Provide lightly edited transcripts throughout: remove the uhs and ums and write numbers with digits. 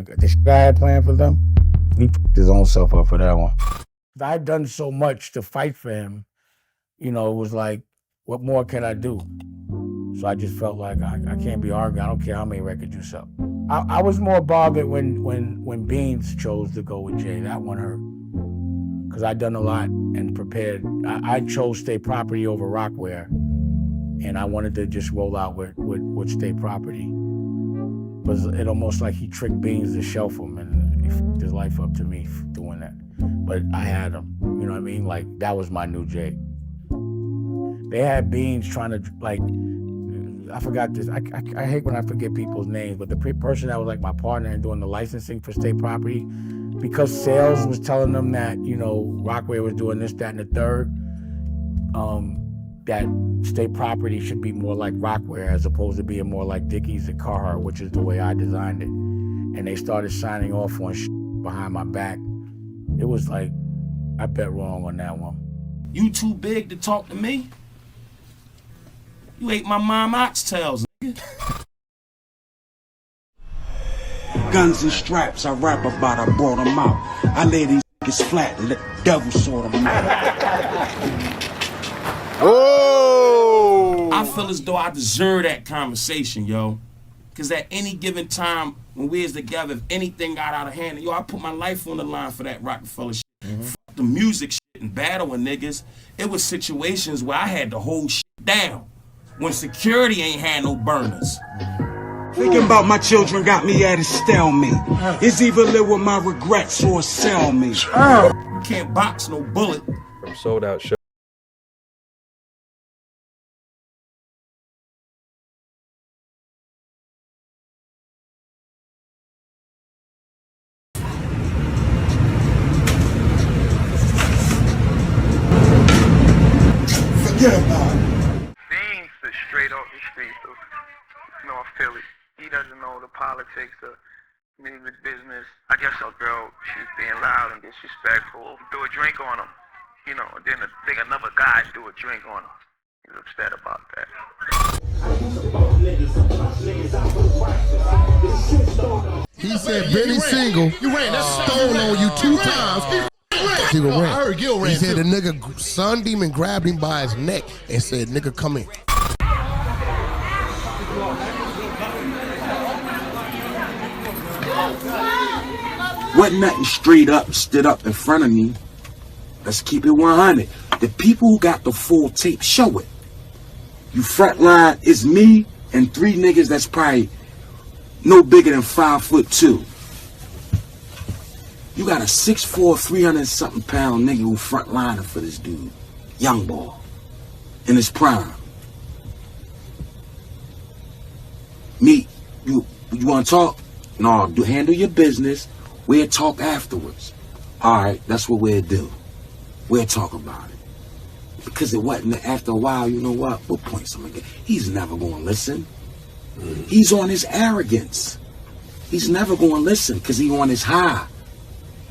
The shit I had planned for them, he fucked his own self up for that one. I'd done so much to fight for him, it was like, what more can I do? So I just felt like I can't be arguing. I don't care how many records you sell. I was more bothered when Beans chose to go with Jay. That one hurt. Because I'd done a lot and prepared. I chose State Property over Rockware. And I wanted to just roll out with State Property. But it almost like he tricked Beans to shelf him, and he fucked his life up to me doing that. But I had him, you know what I mean? Like, that was my new Jay. They had Beans trying to, like, I forgot this. I hate when I forget people's names, but the person that was like my partner in doing the licensing for State Property, because sales was telling them that, Rockware was doing this, that, and the third, that State Property should be more like Rockware as opposed to being more like Dickies and Carhartt, which is the way I designed it. And they started signing off on shit behind my back. It was like, I bet wrong on that one. You too big to talk to me? You ate my mom oxtails, nigga. Guns and straps, I rap about, I brought them out. I lay these niggas flat and let the devil sort them out. Oh! I feel as though I deserve that conversation, yo. Cause at any given time when we was together, if anything got out of hand, I put my life on the line for that Roc-A-Fella shit. Fuck the music shit and battling niggas. It was situations where I had to hold shit down. When security ain't had no burners. Thinking about my children got me at a stalemate. It's either live with my regrets or sell me. You can't box no bullet. From Sold Out Show. Forget about it. Beans is straight off the street of North Philly. He doesn't know the politics of music business. I guess a girl, she's being loud and disrespectful. Do a drink on him, and then another guy do a drink on him. He's upset about that. He said Beanie Sigel stole on you 2 times. Sigel ran. He said the nigga Sunbeam grabbed him by his neck and said, "Nigga, come in." Wasn't nothing straight up stood up in front of me. Let's keep it 100. The people who got the full tape, show it. You frontline, it's me and 3 niggas that's probably no bigger than 5'2". You got a 6'4", 300-something pound nigga who frontlining for this dude. Young boy. In his prime. Me, you wanna talk? No, handle your business. We'll talk afterwards. Alright, that's what we'll do. We'll talk about it. Because it wasn't, after a while, you know what? We'll point something again. He's never gonna listen. He's on his arrogance. He's never gonna listen because he on his high.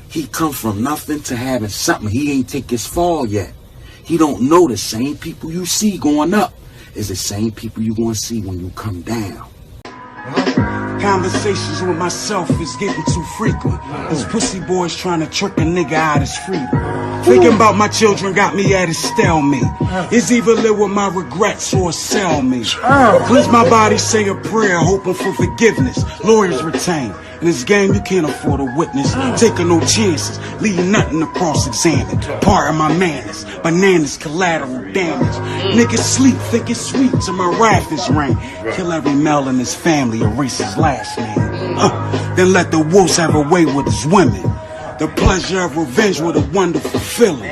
He come from nothing to having something. He ain't take his fall yet. He don't know the same people you see going up is the same people you gonna see when you come down. Conversations with myself is getting too frequent. Those pussy boys trying to trick a nigga out his freedom. Thinking about my children got me at a stalemate. It's either live with my regrets or sell me. Cleanse my body, say a prayer, hoping for forgiveness. Lawyers retain. In this game, you can't afford a witness. Taking no chances, leaving nothing to cross-examine. Part of my manners, bananas, collateral damage. Niggas sleep, think it's sweet till my wrath is rain. Kill every male in his family, erase his last name. Then let the wolves have a way with his women. The pleasure of revenge with a wonderful feeling.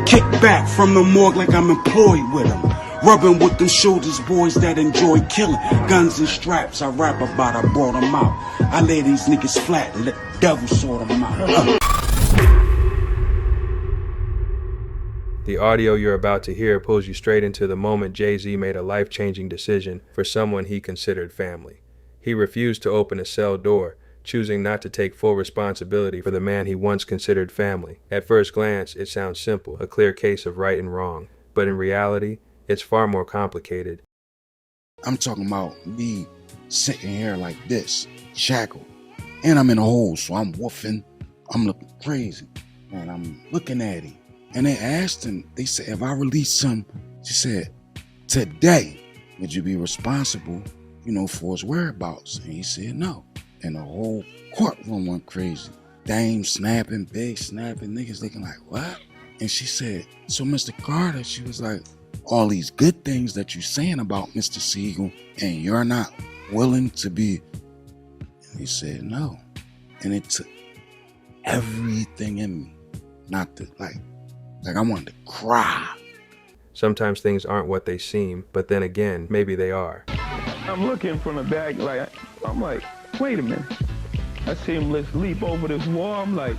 Kick back from the morgue like I'm employed with them. Rubbing with them shoulders, boys that enjoy killing. Guns and straps, I rap about, I brought them out. I lay these niggas flat and let the devil sort them out. The audio you're about to hear pulls you straight into the moment Jay-Z made a life-changing decision for someone he considered family. He refused to open a cell door, choosing not to take full responsibility for the man he once considered family. At first glance, it sounds simple, a clear case of right and wrong. But in reality, it's far more complicated. I'm talking about me sitting here like this, shackled, And I'm in a hole, so I'm woofing. I'm looking crazy. And I'm looking at him. And they asked him, they said, if I release him, she said, today, would you be responsible, for his whereabouts? And he said no. And the whole courtroom went crazy. Dame snapping, Big snapping, niggas looking like, what? And she said, so Mr. Carter, she was like, all these good things that you're saying about Mr. Sigel, and you're not willing to be. And he said no. And it took everything in me not to, like I wanted to cry. Sometimes things aren't what they seem, but then again, maybe they are. I'm looking from the back, I'm like, wait a minute. I see him leap over this wall. I'm like,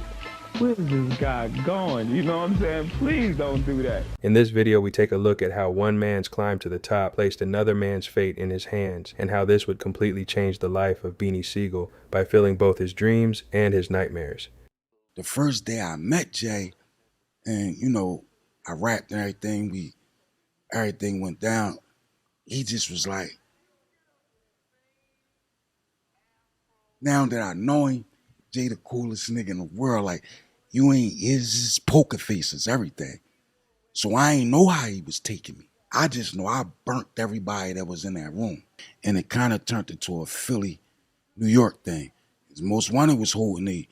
where's this guy going? You know what I'm saying? Please don't do that. In this video, we take a look at how one man's climb to the top placed another man's fate in his hands, and how this would completely change the life of Beanie Sigel by filling both his dreams and his nightmares. The first day I met Jay, and I rapped and everything went down. He just was like, now that I know him, Jay the coolest nigga in the world. Like, his poker faces, everything. So I ain't know how he was taking me. I just know I burnt everybody that was in that room. And it kind of turned into a Philly, New York thing. Most Wanted was holding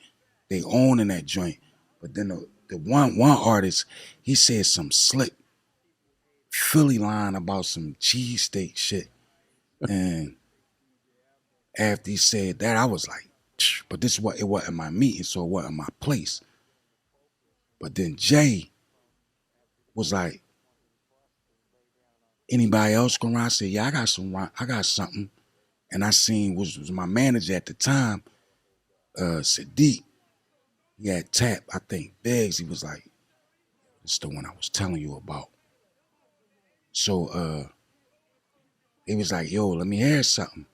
they own in that joint. But then the one artist, he said some slick Philly line about some cheesesteak shit. And after he said that, I was like, but it wasn't my meeting, so it wasn't my place. But then Jay was like, anybody else going around? I said, yeah, I got something. And I seen was my manager at the time, Sadiq. He had tapped, I think, Biggs. He was like, it's the one I was telling you about. So he was like, yo, let me hear something.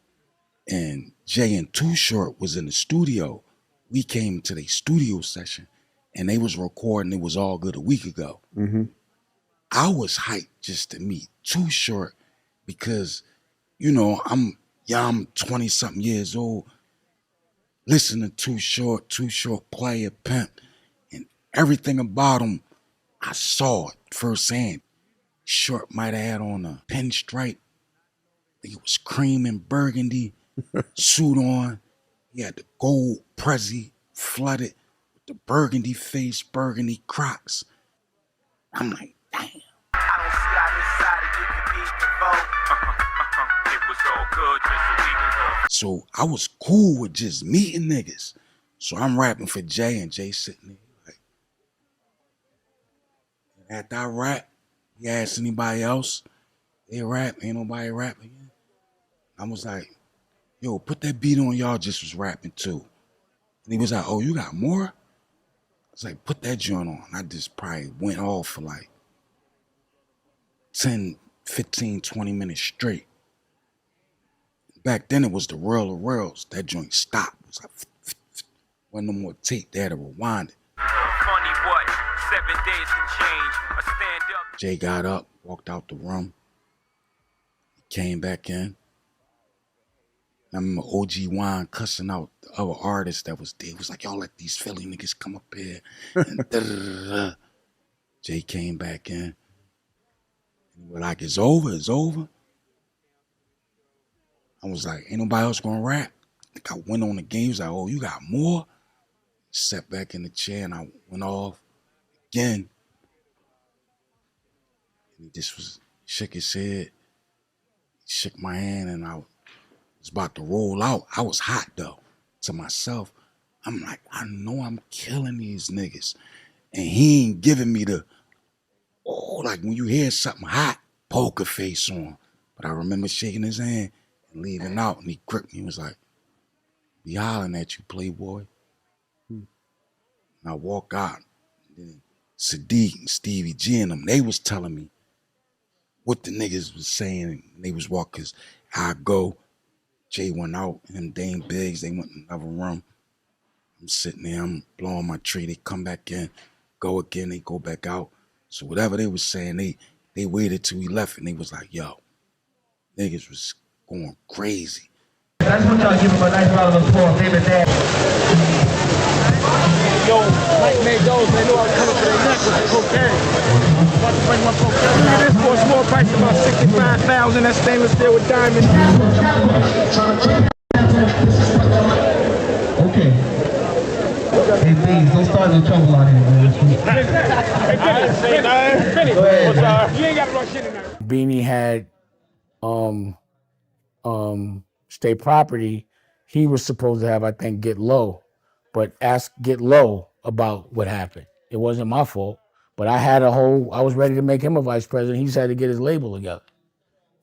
And Jay and Too Short was in the studio. We came to the studio session and they was recording It Was All Good a week ago. Mm-hmm. I was hyped just to meet Too Short because, I'm young, 20-something years old, listening to Too Short play a pimp, and everything about him, I saw it firsthand. Short might have had on a pinstripe. I think it was cream and burgundy suit on. He had the gold Prezi flooded with the burgundy face, burgundy Crocs. I'm like, damn. I don't see how this side of you can beat the vote. It was all good just a week ago. So I was cool with just meeting niggas. So I'm rapping for Jay, and Jay sitting there like, after I rap, he asked anybody else, they rap, ain't nobody rapping. I was like, yo, put that beat on, y'all just was rapping too. And he was like, oh, you got more? I was like, put that joint on. I just probably went off for like 10, 15, 20 minutes straight. Back then it was the World of Worlds. That joint stopped. It was like, wasn't no more tape. They had to rewind it. Funny what? 7 days can change. A stand up. Jay got up, walked out the room. He came back in. I remember OG Wine cussing out the other artists that was there. He was like, y'all let these Philly niggas come up here. And Jay came back in. And we were like, it's over, it's over. I was like, ain't nobody else gonna rap. I went on the game. He was like, oh, you got more? Sat back in the chair and I went off again. And he just shook his head, shook my hand, and I was about to roll out. I was hot though, to myself. I'm like, I know I'm killing these niggas. And he ain't giving me the, like when you hear something hot, poker face on. But I remember shaking his hand and leaving out, and he gripped me and was like, be hollering at you, playboy. And I walk out. And then Sadiq and Stevie G and them, they was telling me what the niggas was saying. And they was walking, 'cause I go, Jay went out, and Dame Biggs, they went in another room. I'm sitting there, I'm blowing my tree. They come back in, go again, they go back out. So whatever they was saying, they waited till we left, and they was like, yo, niggas was going crazy. I just want y'all to give him a nice round of applause. David Dad. Yo, Mike made those, they knew I was coming to their neck with the cocaine. About to bring my cocaine. Look at this for a small price, about $65,000. That stainless steel with diamonds. Okay. Hey, please, don't start no trouble out here, man. Go ahead. You ain't got to rush in there. Beanie had state property. He was supposed to have, I think, Get Low, but ask Get Low about what happened. It wasn't my fault, but I was ready to make him a vice president. He just had to get his label together.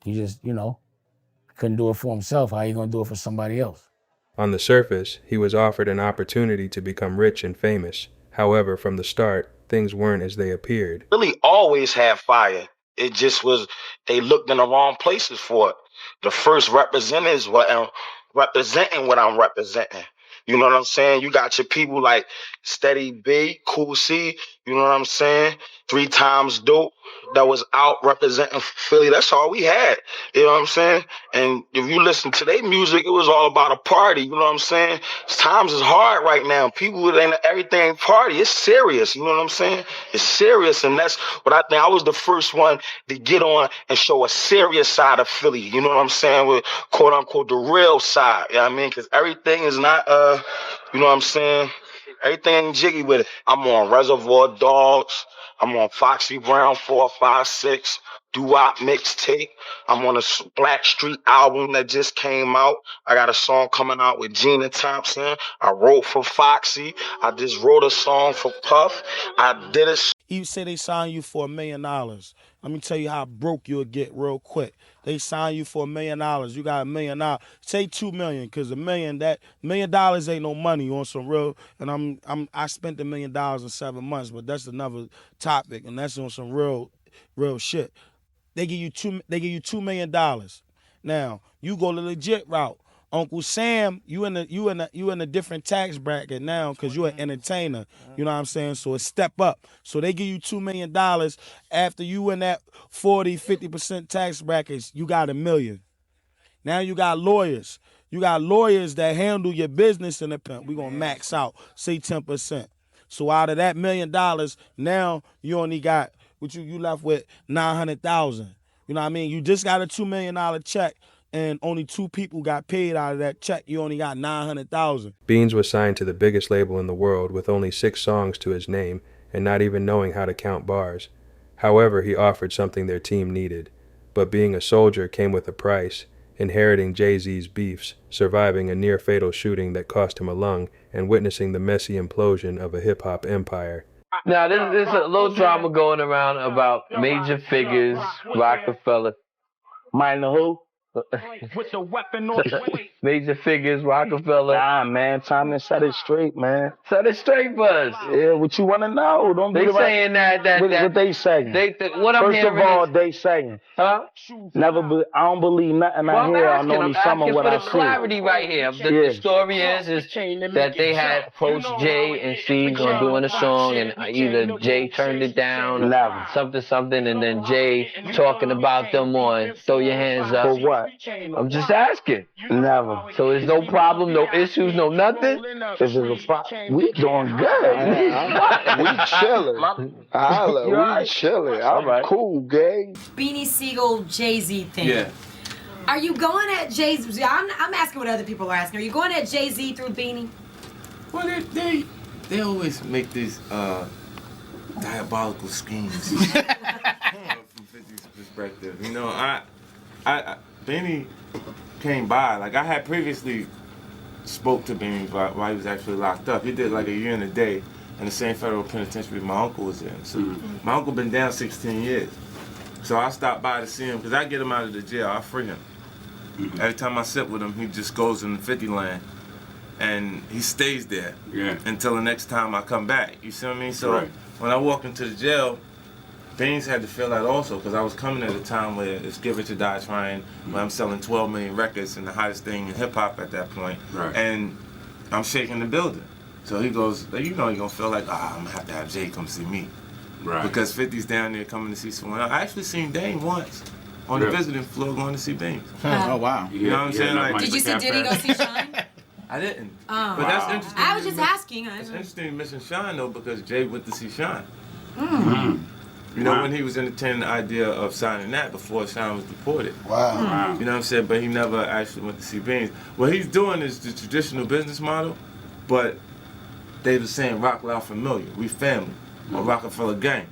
He just, couldn't do it for himself. How you gonna do it for somebody else? On the surface, he was offered an opportunity to become rich and famous. However, from the start, things weren't as they appeared. Philly always had fire. It just was, they looked in the wrong places for it. The first representatives were representing what I'm representing. You know what I'm saying? You got your people like Steady B, Cool C, you know what I'm saying? 3 Times Dope that was out representing Philly. That's all we had. You know what I'm saying? And if you listen to their music, it was all about a party. You know what I'm saying? Times is hard right now. People, everything party. It's serious. You know what I'm saying? It's serious. And that's what I think. I was the first one to get on and show a serious side of Philly. You know what I'm saying? With quote unquote the real side. You know what I mean? Because everything is not, you know what I'm saying? Everything ain't jiggy with it. I'm on Reservoir Dogs. I'm on Foxy Brown 456, Doo-Wop mixtape. I'm on a Black Street album that just came out. I got a song coming out with Gina Thompson. I wrote for Foxy. I just wrote a song for Puff. I did a... You say they sign you for $1 million. Let me tell you how broke you'll get real quick. They sign you for $1 million. You got $1 million. Say $2 million, because $1 million ain't no money on some real. And I spent $1 million in 7 months, but that's another topic, and that's on some real shit. They give you $2 million. Now you go the legit route. Uncle Sam, you in a different tax bracket now because you're an entertainer. You know what I'm saying? So it's step up. So they give you $2 million after you in that 40-50% tax brackets. You got $1 million. Now you got lawyers. You got lawyers that handle your business in the pimp. We're gonna max out, say 10%. So out of that $1 million, now you only got you left with $900,000. You know what I mean? You just got a $2 million check. And only 2 people got paid out of that check. You only got $900,000. Beans was signed to the biggest label in the world with only 6 songs to his name and not even knowing how to count bars. However, he offered something their team needed. But being a soldier came with a price, inheriting Jay-Z's beefs, surviving a near-fatal shooting that cost him a lung, and witnessing the messy implosion of a hip-hop empire. Now, there's a little drama going around about major figures, Roc-A-Fella. Mind the who? With the weapon on Major figures, Roc-A-Fella. Nah, man, time to set it straight, man. Set it straight, Buzz. Yeah, what you want to know? Don't they be saying that what they saying? What I'm hearing. First of all, they saying. Huh? I don't believe nothing I hear. I'm only some of what I see. For the clarity right here. The story is that they had approached Jay and Sieg on doing a song, and either Jay turned it down, something, and then Jay talking about them on Throw Your Hands Up. For what? I'm just asking. Never. So there's no problem, no issues, no nothing? This is a problem. We doing good. We chilling. We chilling. I'm cool, gang. Beanie Sigel, Jay-Z thing. Yeah. Are you going at Jay-Z? I'm asking what other people are asking. Are you going at Jay-Z through Beanie? Well, they always make these diabolical schemes from 50's perspective. You know, I Beanie came by. Like, I had previously spoke to Beanie while he was actually locked up. He did like 1 year and a day in the same federal penitentiary my uncle was in. So my uncle been down 16 years. So I stopped by to see him because I get him out of the jail. I free him. Every time I sit with him, he just goes in the 50 land and he stays there until the next time I come back. You see what I mean? So when I walk into the jail, Beans had to feel that also because I was coming at a time where it's Get Rich or Die Trying, where I'm selling 12 million records and the hottest thing in hip hop at that point. And I'm shaking the building. So he goes, you know, you're going to feel like, I'm going to have Jay come see me. Because 50's down there coming to see someone else. I actually seen Dame once on the visiting floor going to see Beans. Oh, wow. You know what I'm saying? Like, did you see Diddy go see Shine? I didn't. Oh. But that's interesting. I was just asking. It's interesting you mentioned Shine, though, because Jay went to see Shine. Mm. You know, when he was entertaining the idea of signing that before Shine was deported. Wow. You know what I'm saying? But he never actually went to see Beans. What he's doing is the traditional business model, but they were saying rock loud familiar. We family. Or Roc-A-Fella gang.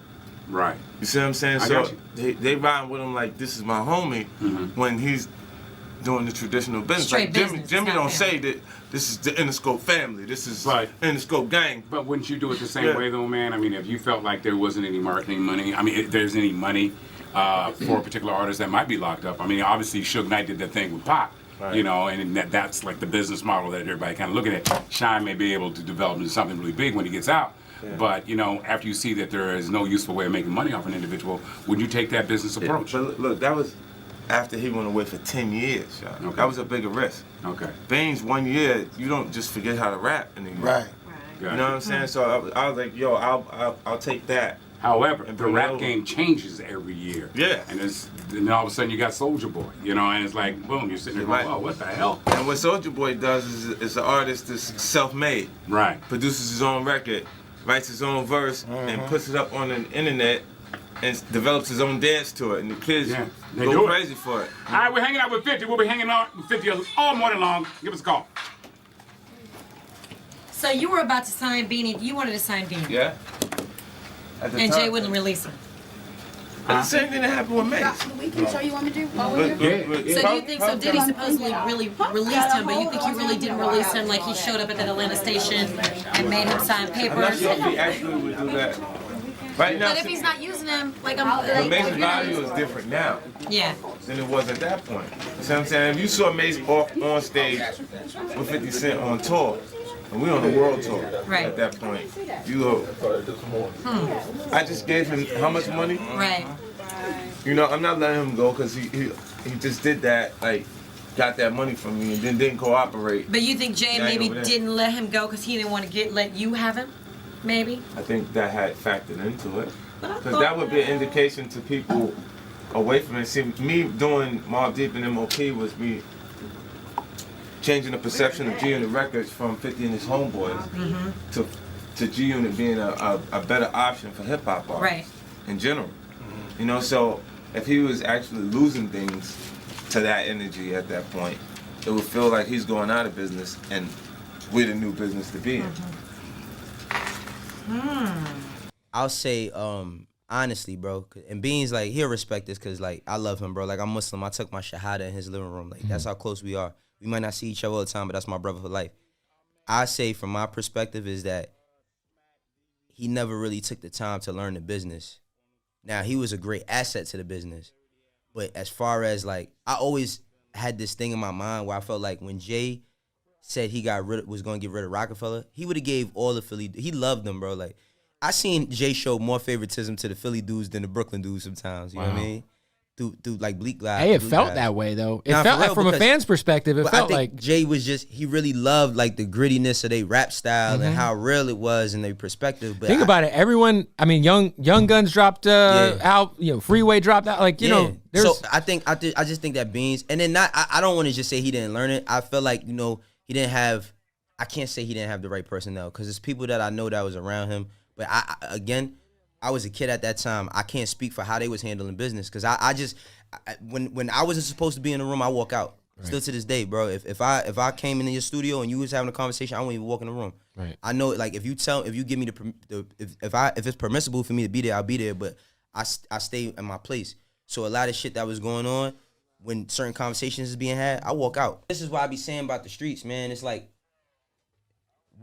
Right. You see what I'm saying? I So got you. they riding with him like this is my homie when he's doing the traditional business. Straight like business, Jimmy not don't family. say that this is the Interscope family. This is Right. Interscope gang. But wouldn't you do it the same way, though, man? I mean, if you felt like there wasn't any marketing money, I mean, if there's any money for a particular artist that might be locked up. I mean, obviously, Suge Knight did that thing with Pac, you know, and that's like the business model that everybody kind of looking at. Shine may be able to develop into something really big when he gets out. Yeah. But, you know, after you see that there is no useful way of making money off an individual, would you take that business approach? But look, that was after he went away for 10 years. Y'all. Okay. That was a bigger risk. Okay. Beans, 1 year, you don't just forget how to rap anymore. Right. You know what I'm saying? So I was like, yo, I'll take that. However, And the bring it rap over. game changes every year. Yeah. And then all of a sudden you got Soulja Boy, you know, and it's like, boom, you're sitting there going, oh, what the hell? And what Soulja Boy does is an artist that's self-made. Right. Produces his own record, writes his own verse, and puts it up on the internet and develops his own dance to it. And the kids they go do it. crazy for it. All right, we're hanging out with 50. We'll be hanging out with 50 all morning long. Give us a call. So you were about to sign Beanie. You wanted to sign Beanie. Yeah. At the And time. Jay wouldn't release him. But the same thing that happened with Mace. The weekend show you want me to do while we're here? So you think so? Diddy supposedly really released him, but you think he really didn't release him? Like he showed up at that Atlanta station and made him sign I'm not papers. sure if he actually would do that. Right now, But if he's not using them, like I'm the like, Mace's value is different now yeah. than it was at that point. You see what I'm saying? If you saw Mace off on stage with 50 Cent on tour, and we on the world tour at that point, you I just gave him how much money? Right. You know, I'm not letting him go because he just did that, like, got that money from me and then didn't cooperate. But you think Jay Now he maybe over there. didn't let him go because he didn't want to let you have him? Maybe. I think that had factored into it. Because that would be an indication to people away from it. See, me doing Mobb Deep and MOP was me changing the perception of G-Unit Records from 50 and his homeboys to G-Unit being a better option for hip-hop artists in general. You know, so if he was actually losing things to that energy at that point, it would feel like he's going out of business and we're the new business to be in. I'll say, honestly, bro, and Beans, like, he'll respect this because, like, I love him, bro. Like, I'm Muslim. I took my shahada in his living room. Like, that's how close we are. We might not see each other all the time, but that's my brother for life. I say, from my perspective, is that he never really took the time to learn the business. Now, he was a great asset to the business. But as far as, like, I always had this thing in my mind where I felt like when Jay said he was going to get rid of Roc-A-Fella, he would have gave all the Philly. He loved them, bro. Like, I seen Jay show more favoritism to the Philly dudes than the Brooklyn dudes sometimes. You know what I mean? Through like Bleek guys. Hey, it felt that way though. It felt for real, like from a because- fan's perspective, it but felt I think like Jay was he really loved like the grittiness of their rap style and how real it was in their perspective. But think about it. Everyone, I mean, Young Guns dropped out. You know, Freeway dropped out. Like you know, there's. So I just think that Beans, and then I don't want to just say he didn't learn it. I feel like he didn't have. I can't say he didn't have the right personnel because it's people that I know that was around him. But I was a kid at that time. I can't speak for how they was handling business because when I wasn't supposed to be in the room, I walk out. Right. Still to this day, bro. If I came into your studio and you was having a conversation, I wouldn't even walk in the room. Right. I know, like if you give me if it's permissible for me to be there, I'll be there. But I stay in my place. So a lot of shit that was going on when certain conversations is being had, I walk out. This is what I be saying about the streets, man. It's like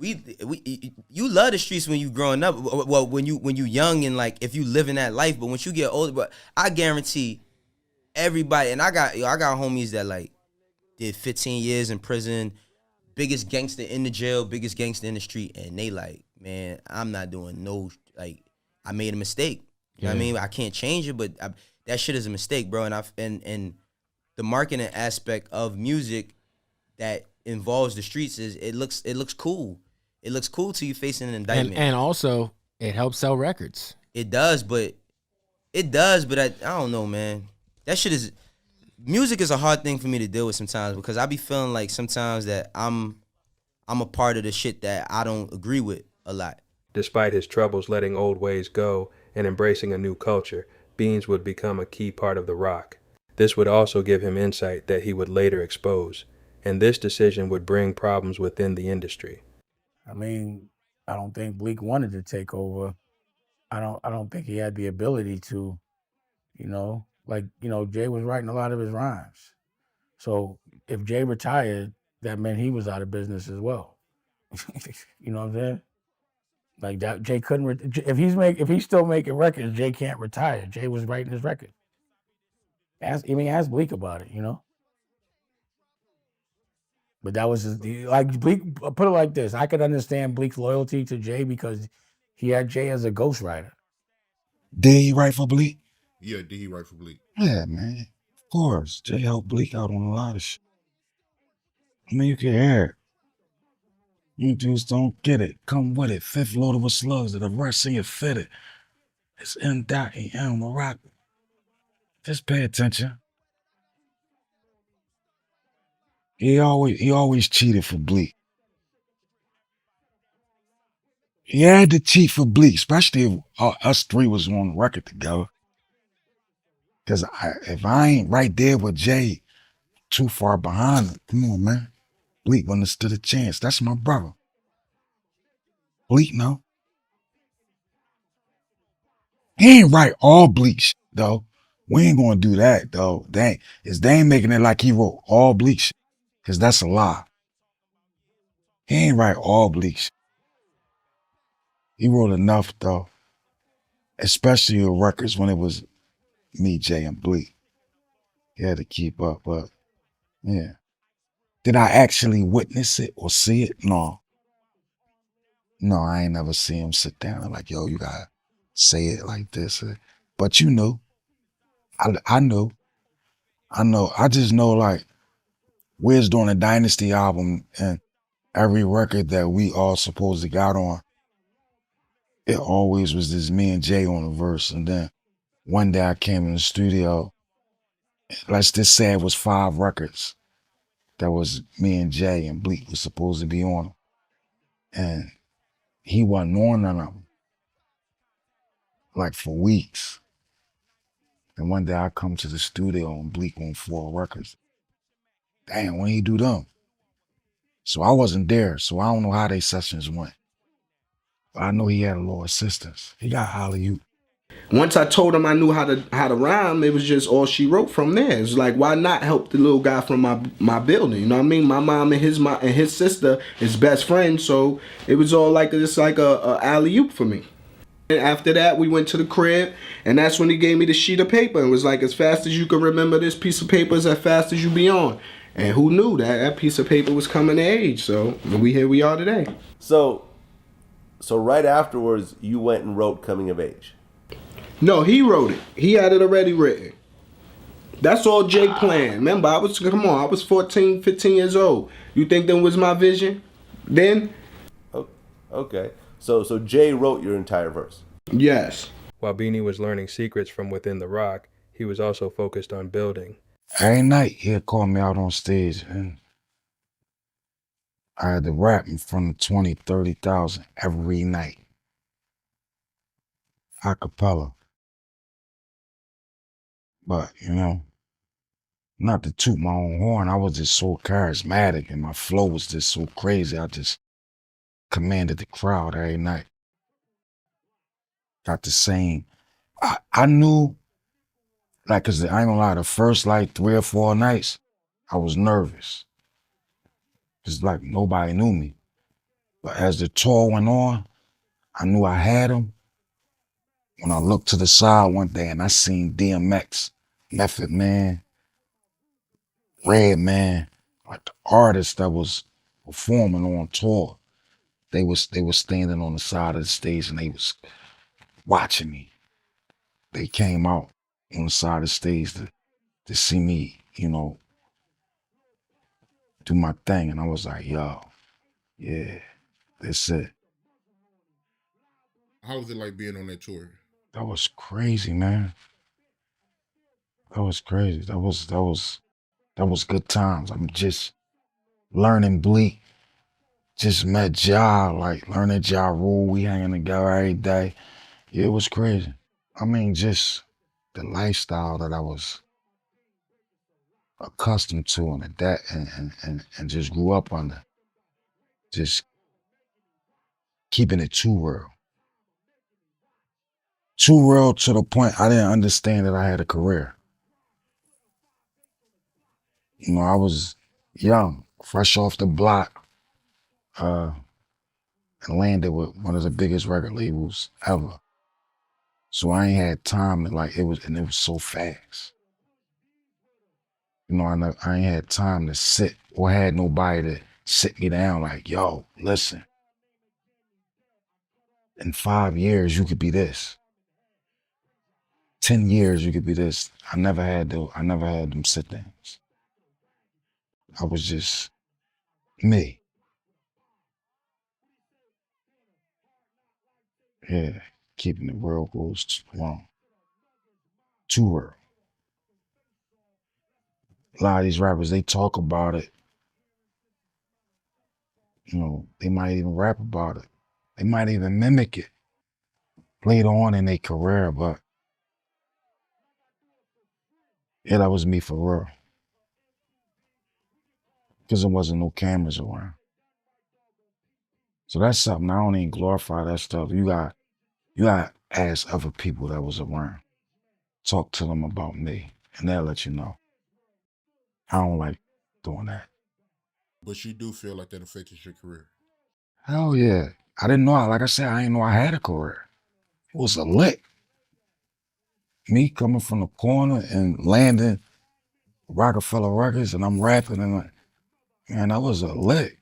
you love the streets when you growing up. Well, when you young and like if you live in that life, but once you get older, but I guarantee everybody, and I got homies that like did 15 years in prison, biggest gangster in the jail, biggest gangster in the street, and they like, man, I'm not doing no, like, I made a mistake. You know what I mean? I can't change it, but that shit is a mistake, bro. And the marketing aspect of music that involves the streets is it looks cool. It looks cool till you facing an indictment. And also it helps sell records. It does, but I don't know, man. That shit is music is a hard thing for me to deal with sometimes because I be feeling like sometimes that I'm a part of the shit that I don't agree with a lot. Despite his troubles letting old ways go and embracing a new culture, Beans would become a key part of the Roc. This would also give him insight that he would later expose, and this decision would bring problems within the industry. I mean, I don't think Bleek wanted to take over. I don't think he had the ability to, Jay was writing a lot of his rhymes. So if Jay retired, that meant he was out of business as well. You know what I'm saying? Like that, Jay couldn't. If he's still making records, Jay can't retire. Jay was writing his record. Ask Bleek about it. But that was like Bleek. Put it like this: I could understand Bleek's loyalty to Jay because he had Jay as a ghostwriter. Did he write for Bleek? Yeah, did he write for Bleek? Yeah, man. Of course. Jay helped Bleek out on a lot of shit. I mean, you can hear it. You just don't get it. Come with it. Fifth loaded with slugs that the rest in you fitted. It's in that on the rock. Just pay attention. He always cheated for Bleek. He had to cheat for Bleek, especially if us three was on the record together. Cause if I ain't right there with Jay, too far behind him, come on, man. Bleek wouldn't have stood a chance. That's my brother. Bleek, no. He ain't write all Bleek shit, though. We ain't gonna do that, though. They ain't making it like he wrote all Bleek shit, cause that's a lie. He ain't write all Bleek shit. He wrote enough, though. Especially the records when it was me, Jay, and Bleek. He had to keep up, but yeah. Did I actually witness it or see it? No. No, I ain't never see him sit down like, yo, you gotta say it like this. But you knew. I knew. I just know like Wiz doing a Dynasty album and every record that we all supposed to got on, it always was this me and Jay on the verse. And then one day I came in the studio, let's just say it was 5 records that was me and Jay and Bleek was supposed to be on. And he wasn't on none of them. Like for weeks. And one day I come to the studio and Bleek on 4 records. Damn, when he do them? So I wasn't there, so I don't know how they sessions went. But I know he had a little assistance. He got alley-oop. Once I told him I knew how to rhyme, it was just all she wrote from there. It was like, why not help the little guy from my building? You know what I mean? My mom and his sister is best friends, so it was all like a alley-oop for me. And after that, we went to the crib, and that's when he gave me the sheet of paper and was like, as fast as you can remember this piece of paper is as fast as you be on. And who knew that piece of paper was coming to age? So here we are today. So right afterwards, you went and wrote Coming of Age. No, he wrote it. He had it already written. That's all Jay planned. Remember, I was 14, 15 years old. You think that was my vision then? Okay. So Jay wrote your entire verse? Yes. While Beanie was learning secrets from within the Roc, he was also focused on building. Every night he'd call me out on stage and I had to rap in front of 20, 30,000 every night. A-cappella. But, not to toot my own horn, I was just so charismatic and my flow was just so crazy. I just commanded the crowd every night. Got the same. I knew, like, cause I ain't gonna lie, the first like 3 or 4 nights, I was nervous. Cause like nobody knew me. But as the tour went on, I knew I had him. When I looked to the side one day and I seen DMX, Method Man, Red Man, like the artists that was performing on tour, they was standing on the side of the stage and they was watching me. They came out on the side of the stage to see me, do my thing. And I was like, yo, yeah, that's it. How was it like being on that tour? That was crazy, man. That was crazy. That was good times. I'm just learning Bleek. Just met Ja, like learning Ja Rule. We hanging together every day. Yeah, it was crazy. I mean, just the lifestyle that I was accustomed to and that and just grew up under. Just keeping it too real. Too real to the point I didn't understand that I had a career. You know, I was young, fresh off the block, and landed with one of the biggest record labels ever. So I ain't had time to it was so fast. You know, I ain't had time to sit or had nobody to sit me down like, yo, listen, in 5 years you could be this. 10 years you could be this. I never had them sit downs. I was just me. Yeah, keeping it real goes too long. Too real. A lot of these rappers, they talk about it. You know, they might even rap about it. They might even mimic it later on in their career, but yeah, that was me for real. Because there wasn't no cameras around. So that's something I don't even glorify that stuff. You got to ask other people that was around. Talk to them about me, and they'll let you know. I don't like doing that. But you do feel like that affected your career. Hell yeah. I didn't know, like I said, I didn't know I had a career. It was a lick. Me coming from the corner and landing Roc-A-Fella records and I'm rapping and man, that was a lick.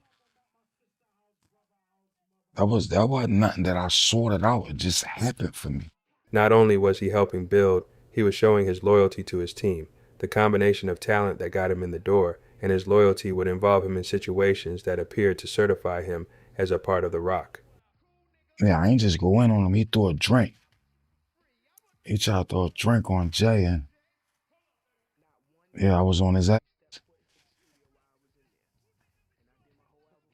That wasn't nothing that I sorted out. It just happened for me. Not only was he helping build, he was showing his loyalty to his team. The combination of talent that got him in the door and his loyalty would involve him in situations that appeared to certify him as a part of the Roc. Yeah, I ain't just go in on him. He threw a drink. He tried to throw a drink on Jay and yeah, I was on his ass.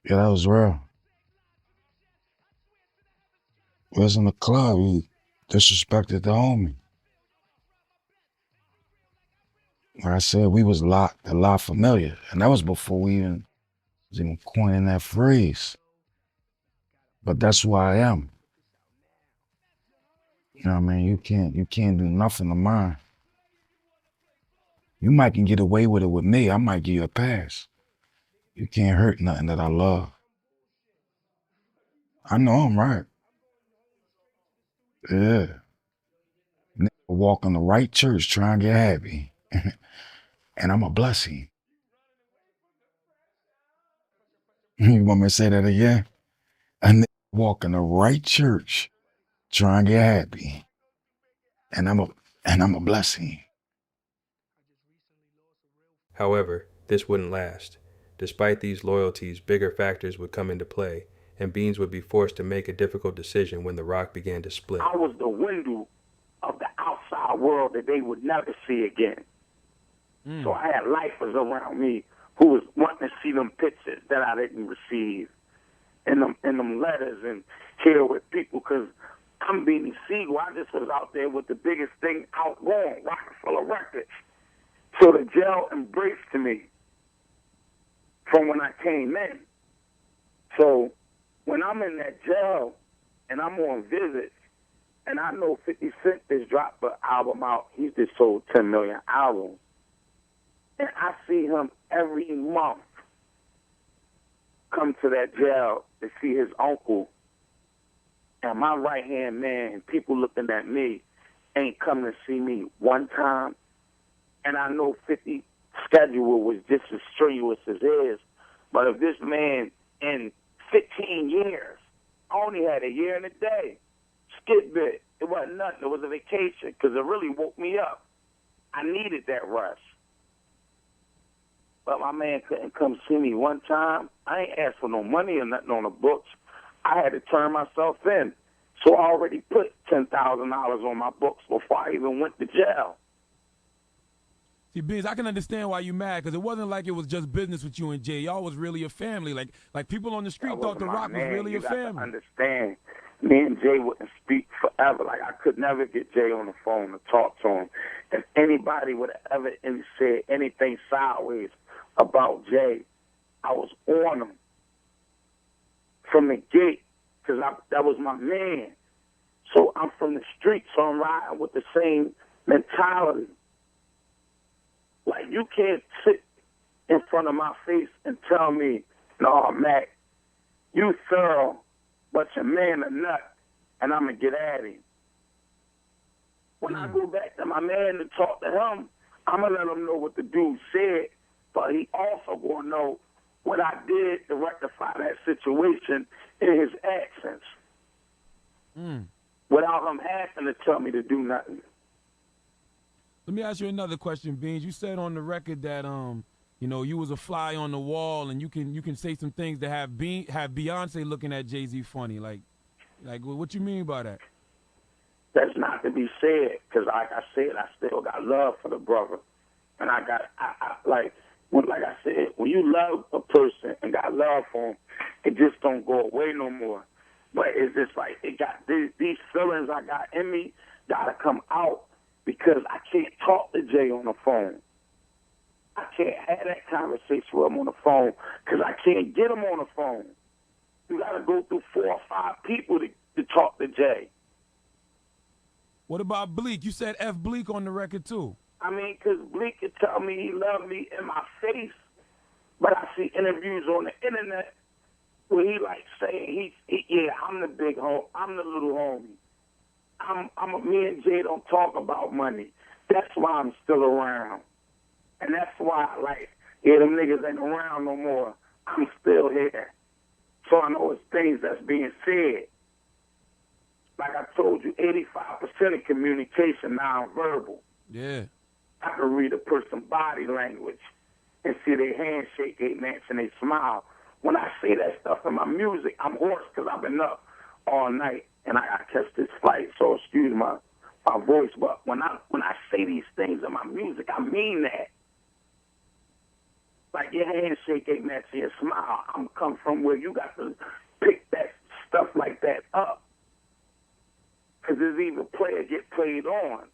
Yeah, that was real. We was in the club. He disrespected the homie. Like I said, we was a lot familiar. And that was before we even was even coining that phrase. But that's who I am. You know what I mean? You can't do nothing to mine. You might can get away with it with me. I might give you a pass. You can't hurt nothing that I love. I know I'm right. Yeah. Nigga walk in the right church trying to get happy. And I'm a blessing. You want me to say that again? A nigga walk in the right church trying to get happy. And I'm a blessing. However, this wouldn't last. Despite these loyalties, bigger factors would come into play, and Beans would be forced to make a difficult decision when the Roc began to split. I was the window of the outside world that they would never see again. So I had lifers around me who was wanting to see them pictures that I didn't receive, and them letters and hear with people, because I'm Beanie Sigel. I just was out there with the biggest thing out going, Roc-A-Fella Records. So the jail embraced me from when I came in. So when I'm in that jail and I'm on visits, and I know 50 Cent just dropped an album out, he's just sold 10 million albums. And I see him every month come to that jail to see his uncle. And my right-hand man, people looking at me, ain't come to see me one time. And I know 50 schedule was just as strenuous as his. But if this man in 15 years, I only had a year and a day, skid bit, it wasn't nothing. It was a vacation because it really woke me up. I needed that rush. But my man couldn't come see me one time. I ain't asked for no money or nothing on the books. I had to turn myself in. So I already put $10,000 on my books before I even went to jail. See, Beans, I can understand why you mad, because it wasn't like it was just business with you and Jay. Y'all was really a family. Like people on the street thought The Roc was really a family. To understand, me and Jay wouldn't speak forever. Like, I could never get Jay on the phone to talk to him. If anybody would have ever said anything sideways about Jay, I was on him from the gate, because that was my man. So I'm from the street, so I'm riding with the same mentality. Like, you can't sit in front of my face and tell me, no, Mac, you thorough, but your man a nut, and I'm going to get at him. When I go back to my man to talk to him, I'm going to let him know what the dude said, but he also going to know what I did to rectify that situation in his absence. Without him having to tell me to do nothing. Let me ask you another question, Beans. You said on the record that you know, you was a fly on the wall, and you can say some things that have Beyonce looking at Jay-Z funny. Like what you mean by that? That's not to be said, because like I said, I still got love for the brother, and I like I said, when you love a person and got love for him, it just don't go away no more. But it's just like, it got these feelings I got in me gotta come out, because I can't talk to Jay on the phone. I can't have that conversation with him on the phone, because I can't get him on the phone. You gotta go through 4 or 5 people to talk to Jay. What about Bleek? You said F Bleek on the record too. I mean, because Bleek could tell me he loved me in my face, but I see interviews on the internet where he like saying yeah, I'm the big home, I'm the little homie. Me and Jay don't talk about money. That's why I'm still around. And that's why, like, yeah, them niggas ain't around no more. I'm still here. So I know it's things that's being said. Like I told you, 85% of communication nonverbal. Yeah. I can read a person's body language and see their handshake, they match, and they smile. When I say that stuff in my music, I'm hoarse because I've been up all night and I catch this flight, so excuse my voice. But when I say these things in my music, I mean that. Like, your handshake ain't match your smile. I'm come from where you got to pick that stuff like that up. Because there's even players get played on.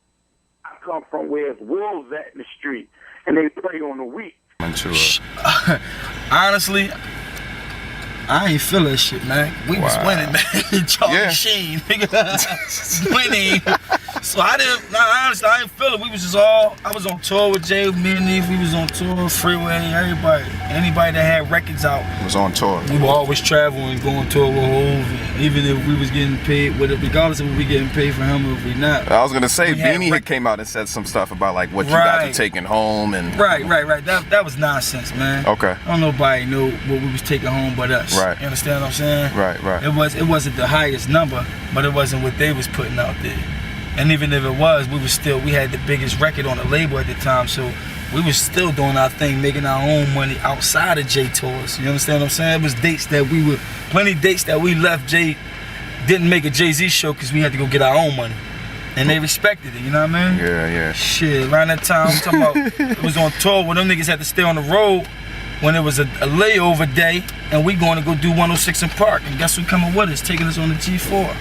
I come from where it's wolves at in the street, and they play on the weak. Honestly, I ain't feel that shit, man. We was winning, man. Charlie Sheen, nigga. Winning. So I didn't, honestly, I didn't feel it. We was just all, I was on tour with Jay, me and Neve, we was on tour, Freeway, everybody. Anybody that had records out was on tour. We were always traveling, going tour with Hov, even if we was getting paid, regardless of if we getting paid for him or if we not. I was gonna say, Beanie had came out and said some stuff about like what you guys are taking home and. Right. That was nonsense, man. Okay. Don't nobody know what we was taking home but us. Right. You understand what I'm saying? Right. It wasn't the highest number, but it wasn't what they was putting out there. And even if it was, we had the biggest record on the label at the time, so we was still doing our thing, making our own money outside of Jay tours. You understand what I'm saying? It was plenty dates that we left Jay, didn't make a Jay-Z show because we had to go get our own money. And they respected it, you know what I mean? Yeah. Shit, around that time, I'm talking about, it was on tour where them niggas had to stay on the road when it was a layover day, and we going to go do 106 in Park, and guess who coming with us, taking us on the G4?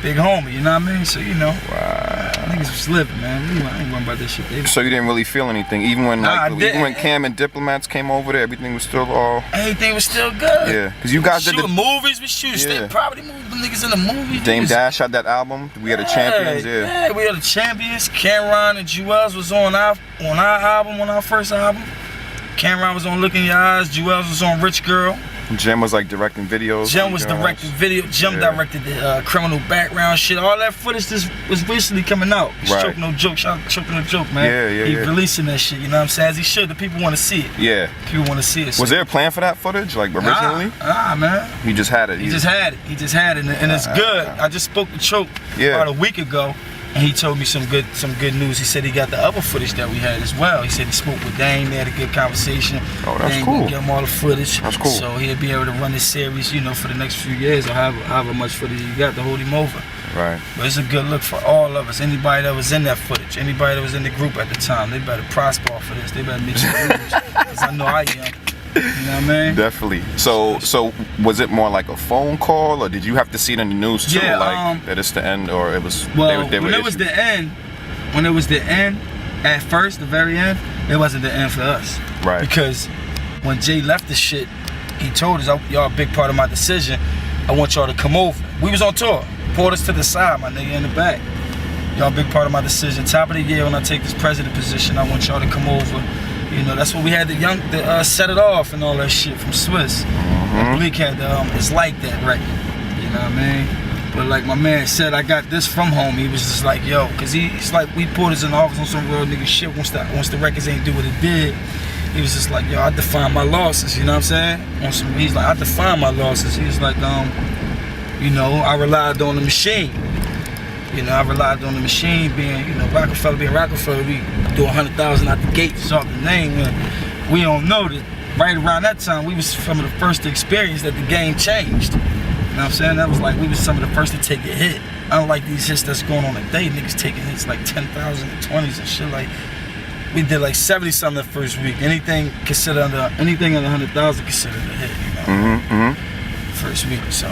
Big homie, you know what I mean? So, you know, niggas was living, man. I ain't worrying about this shit. So you didn't really feel anything, even when even when Cam and Diplomats came over there, everything was still all. Everything was still good. Yeah, because you guys did the movies, we shooting state property movies, the niggas in the movies. Dame Dash had that album. We had the Champions. Yeah, we had the Champions. Cameron and Jewels was on our album, on our first album. Cameron was on Look in Your Eyes. Jewels was on Rich Girl. Jim was like directing videos. Jim was directing video. Jim directed the criminal background shit. All that footage was recently coming out. Choke No Joke. Shout out to Choke No Joke, man. Yeah. He's releasing that shit, you know what I'm saying? As he should. The people want to see it. Yeah. People want to see it. Was there a plan for that footage, like originally? Nah, man. He just had it. He just had it, and it's good. I just spoke to Choke about a week ago. And he told me some good news. He said he got the other footage that we had as well. He said he spoke with Dame, they had a good conversation. Oh, that's cool. Get him all the footage. That's cool. So he'll be able to run this series, you know, for the next few years or however much footage he got to hold him over. Right. But it's a good look for all of us. Anybody that was in that footage, anybody that was in the group at the time, they better prosper off of this. They better make some moves, because I know I am. You know what I mean? Definitely. So was it more like a phone call, or did you have to see it in the news too, like that it's the end, or it was? Well, when it was the end, at first, the very end, it wasn't the end for us. Right. Because when Jay left the shit, he told us, y'all a big part of my decision. I want y'all to come over. We was on tour. Pulled us to the side, my nigga, in the back. Y'all a big part of my decision. Top of the year, when I take this president position, I want y'all to come over. You know, that's what we had to set it off and all that shit from Swiss. And Bleek had the It's Like That record. You know what I mean? But like my man said, I got this from home. He was just like, yo, cause he's like, we pulled us in the office on some real nigga shit once the records ain't do what it did. He was just like, yo, I define my losses, you know what I'm saying? He's like, I define my losses. He was like, you know, I relied on the machine. You know, I relied on the machine being, you know, Roc-A-Fella being Roc-A-Fella. We do 100,000 out the gate, it's off the name. And we don't know that right around that time, we was some of the first to experience that the game changed. You know what I'm saying? That was like, we was some of the first to take a hit. I don't like these hits that's going on today. Niggas taking hits like 10,000 and 20s and shit. Like, we did like 70 something the first week. Anything under 100,000 considered a hit, you know? First week, so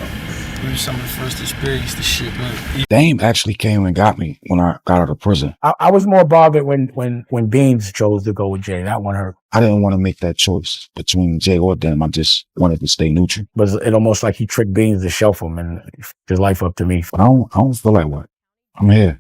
we were some of the first to experience the shit. But Dame actually came and got me when I got out of prison. I was more bothered when Beans chose to go with Jay. That one hurt. I didn't want to make that choice between Jay or Dame. I just wanted to stay neutral. But it almost like he tricked Beans to shelf him and his life up to me. I don't feel like what. I'm here.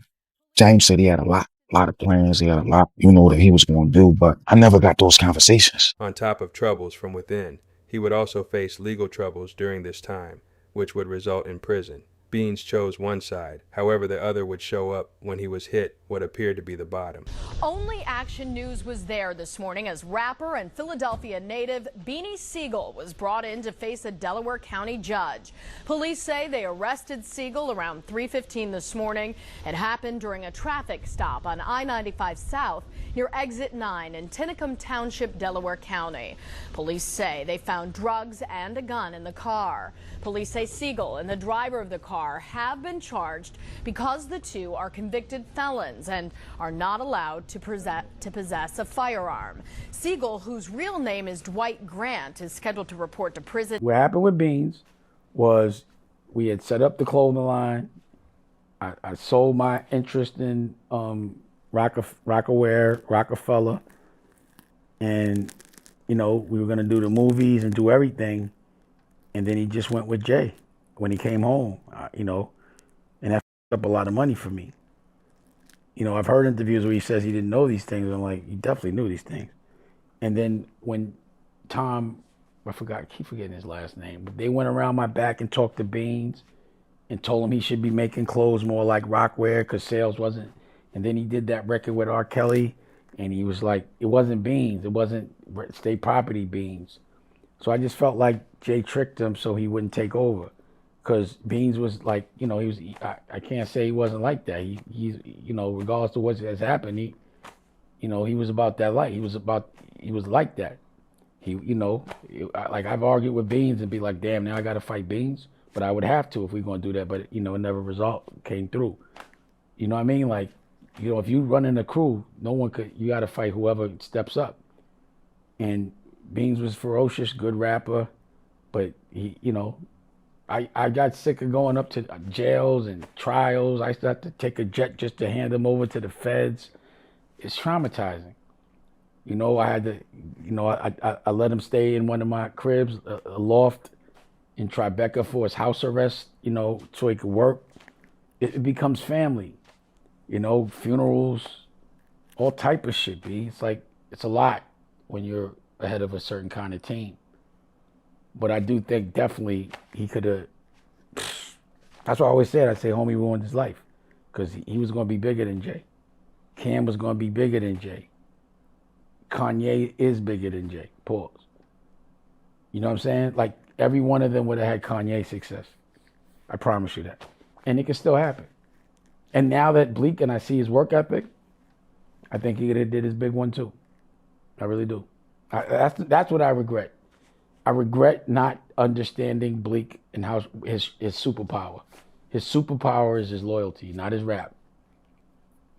James said he had a lot of plans. He had a lot, that he was going to do, but I never got those conversations. On top of troubles from within, he would also face legal troubles during this time, which would result in prison. Beans chose one side. However, the other would show up when he was hit what appeared to be the bottom. Only Action News was there this morning as rapper and Philadelphia native Beanie Sigel was brought in to face a Delaware County judge. Police say they arrested Sigel around 3:15 this morning. It happened during a traffic stop on I-95 South near Exit 9 in Tinicum Township, Delaware County. Police say they found drugs and a gun in the car. Police say Sigel and the driver of the car have been charged because the two are convicted felons and are not allowed to possess a firearm. Sigel, whose real name is Dwight Grant, is scheduled to report to prison. What happened with Beans was we had set up the clothing line. I sold my interest in Roc-A-Fella, and we were gonna do the movies and do everything, and then he just went with Jay when he came home, and that f***ed up a lot of money for me. I've heard interviews where he says he didn't know these things. I'm like, he definitely knew these things. And then when Tom, I keep forgetting his last name, but they went around my back and talked to Beans and told him he should be making clothes more like Rockwear because sales wasn't. And then he did that record with R. Kelly, and he was like, it wasn't Beans, it wasn't state property Beans. So I just felt like Jay tricked him so he wouldn't take over. Because Beans was like, he was, I can't say he wasn't like that. He's regardless of what has happened, he was about that life. He was like that. Like I've argued with Beans and be like, damn, now I got to fight Beans. But I would have to if we're going to do that. But, it never came through. You know what I mean? Like, if you run in a crew, you got to fight whoever steps up. And Beans was ferocious, good rapper. But he, I got sick of going up to jails and trials. I used to have to take a jet just to hand them over to the feds. It's traumatizing. I had to, I let him stay in one of my cribs, a loft in Tribeca for his house arrest, so he could work. It becomes family, funerals, all type of shit, B. It's like, it's a lot when you're ahead of a certain kind of team. But I do think definitely he could have. That's what I always said. I say, homie ruined his life because he was going to be bigger than Jay. Cam was going to be bigger than Jay. Kanye is bigger than Jay. Pause. You know what I'm saying? Like every one of them would have had Kanye success. I promise you that. And it can still happen. And now that Bleek and I see his work ethic, I think he could have did his big one too. I really do. That's what I regret. I regret not understanding Bleek and how his superpower. his superpower is his loyalty, not his rap.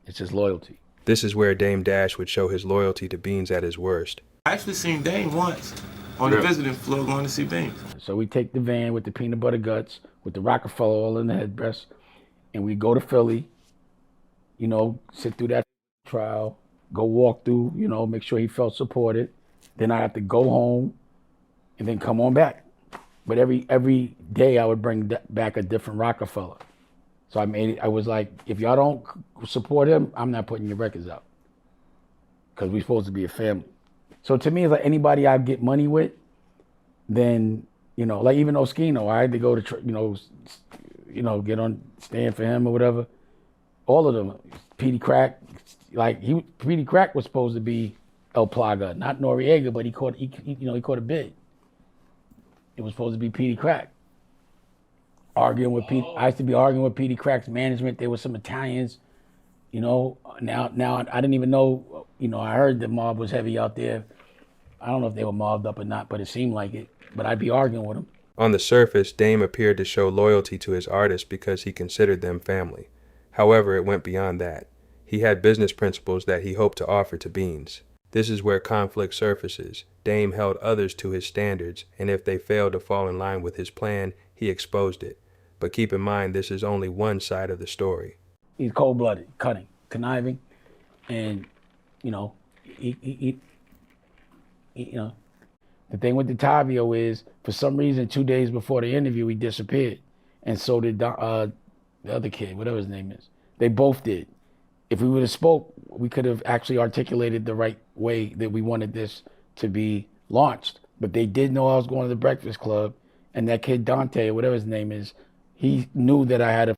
It's his loyalty. This is where Dame Dash would show his loyalty to Beans at his worst. I actually seen Dame once on the visiting floor going to see Beans. So we take the van with the peanut butter guts, with the Roc-A-Fella all in the headrest, and we go to Philly, you know, sit through that trial, go walk through, you know, make sure he felt supported. Then I have to go home and then come on back. But every day I would bring back a different Roc-A-Fella. So I was like, if y'all don't support him, I'm not putting your records out. Because we're supposed to be a family. So to me, it's like anybody I get money with, then, you know, like even Oskino, I had to go to, get on, stand for him or whatever. All of them, Petey Crack, Petey Crack was supposed to be El Plaga, not Noriega, but he caught a bid. It was supposed to be Petey Crack. Arguing with Pete, I used to be arguing with Petey Crack's management. There were some Italians, you know. Now I didn't even know, you know. I heard the mob was heavy out there. I don't know if they were mobbed up or not, but it seemed like it. But I'd be arguing with them. On the surface, Dame appeared to show loyalty to his artists because he considered them family. However, it went beyond that. He had business principles that he hoped to offer to Beans. This is where conflict surfaces. Dame held others to his standards, and if they failed to fall in line with his plan, he exposed it. But keep in mind, this is only one side of the story. He's cold-blooded, cunning, conniving, and, you know, you know, the thing with DeTavio is, for some reason, 2 days before the interview, he disappeared, and so did the other kid, whatever his name is. They both did. If we would have spoke, we could have actually articulated the right way that we wanted this to be launched. But they did know I was going to the Breakfast Club, and that kid Dante, or whatever his name is, he knew that I had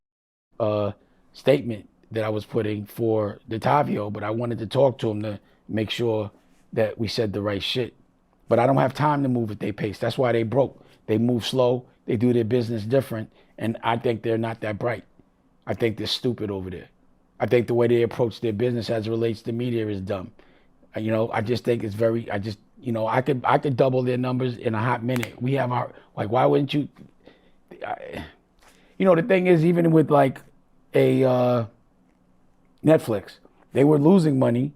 a statement that I was putting for DeTavio, but I wanted to talk to him to make sure that we said the right shit. But I don't have time to move at their pace. That's why they broke. They move slow. They do their business different. And I think they're not that bright. I think they're stupid over there. I think the way they approach their business as it relates to media is dumb. You know, I just think it's very, I could double their numbers in a hot minute. We have our, like, why wouldn't you, you know, the thing is, even with like a Netflix, they were losing money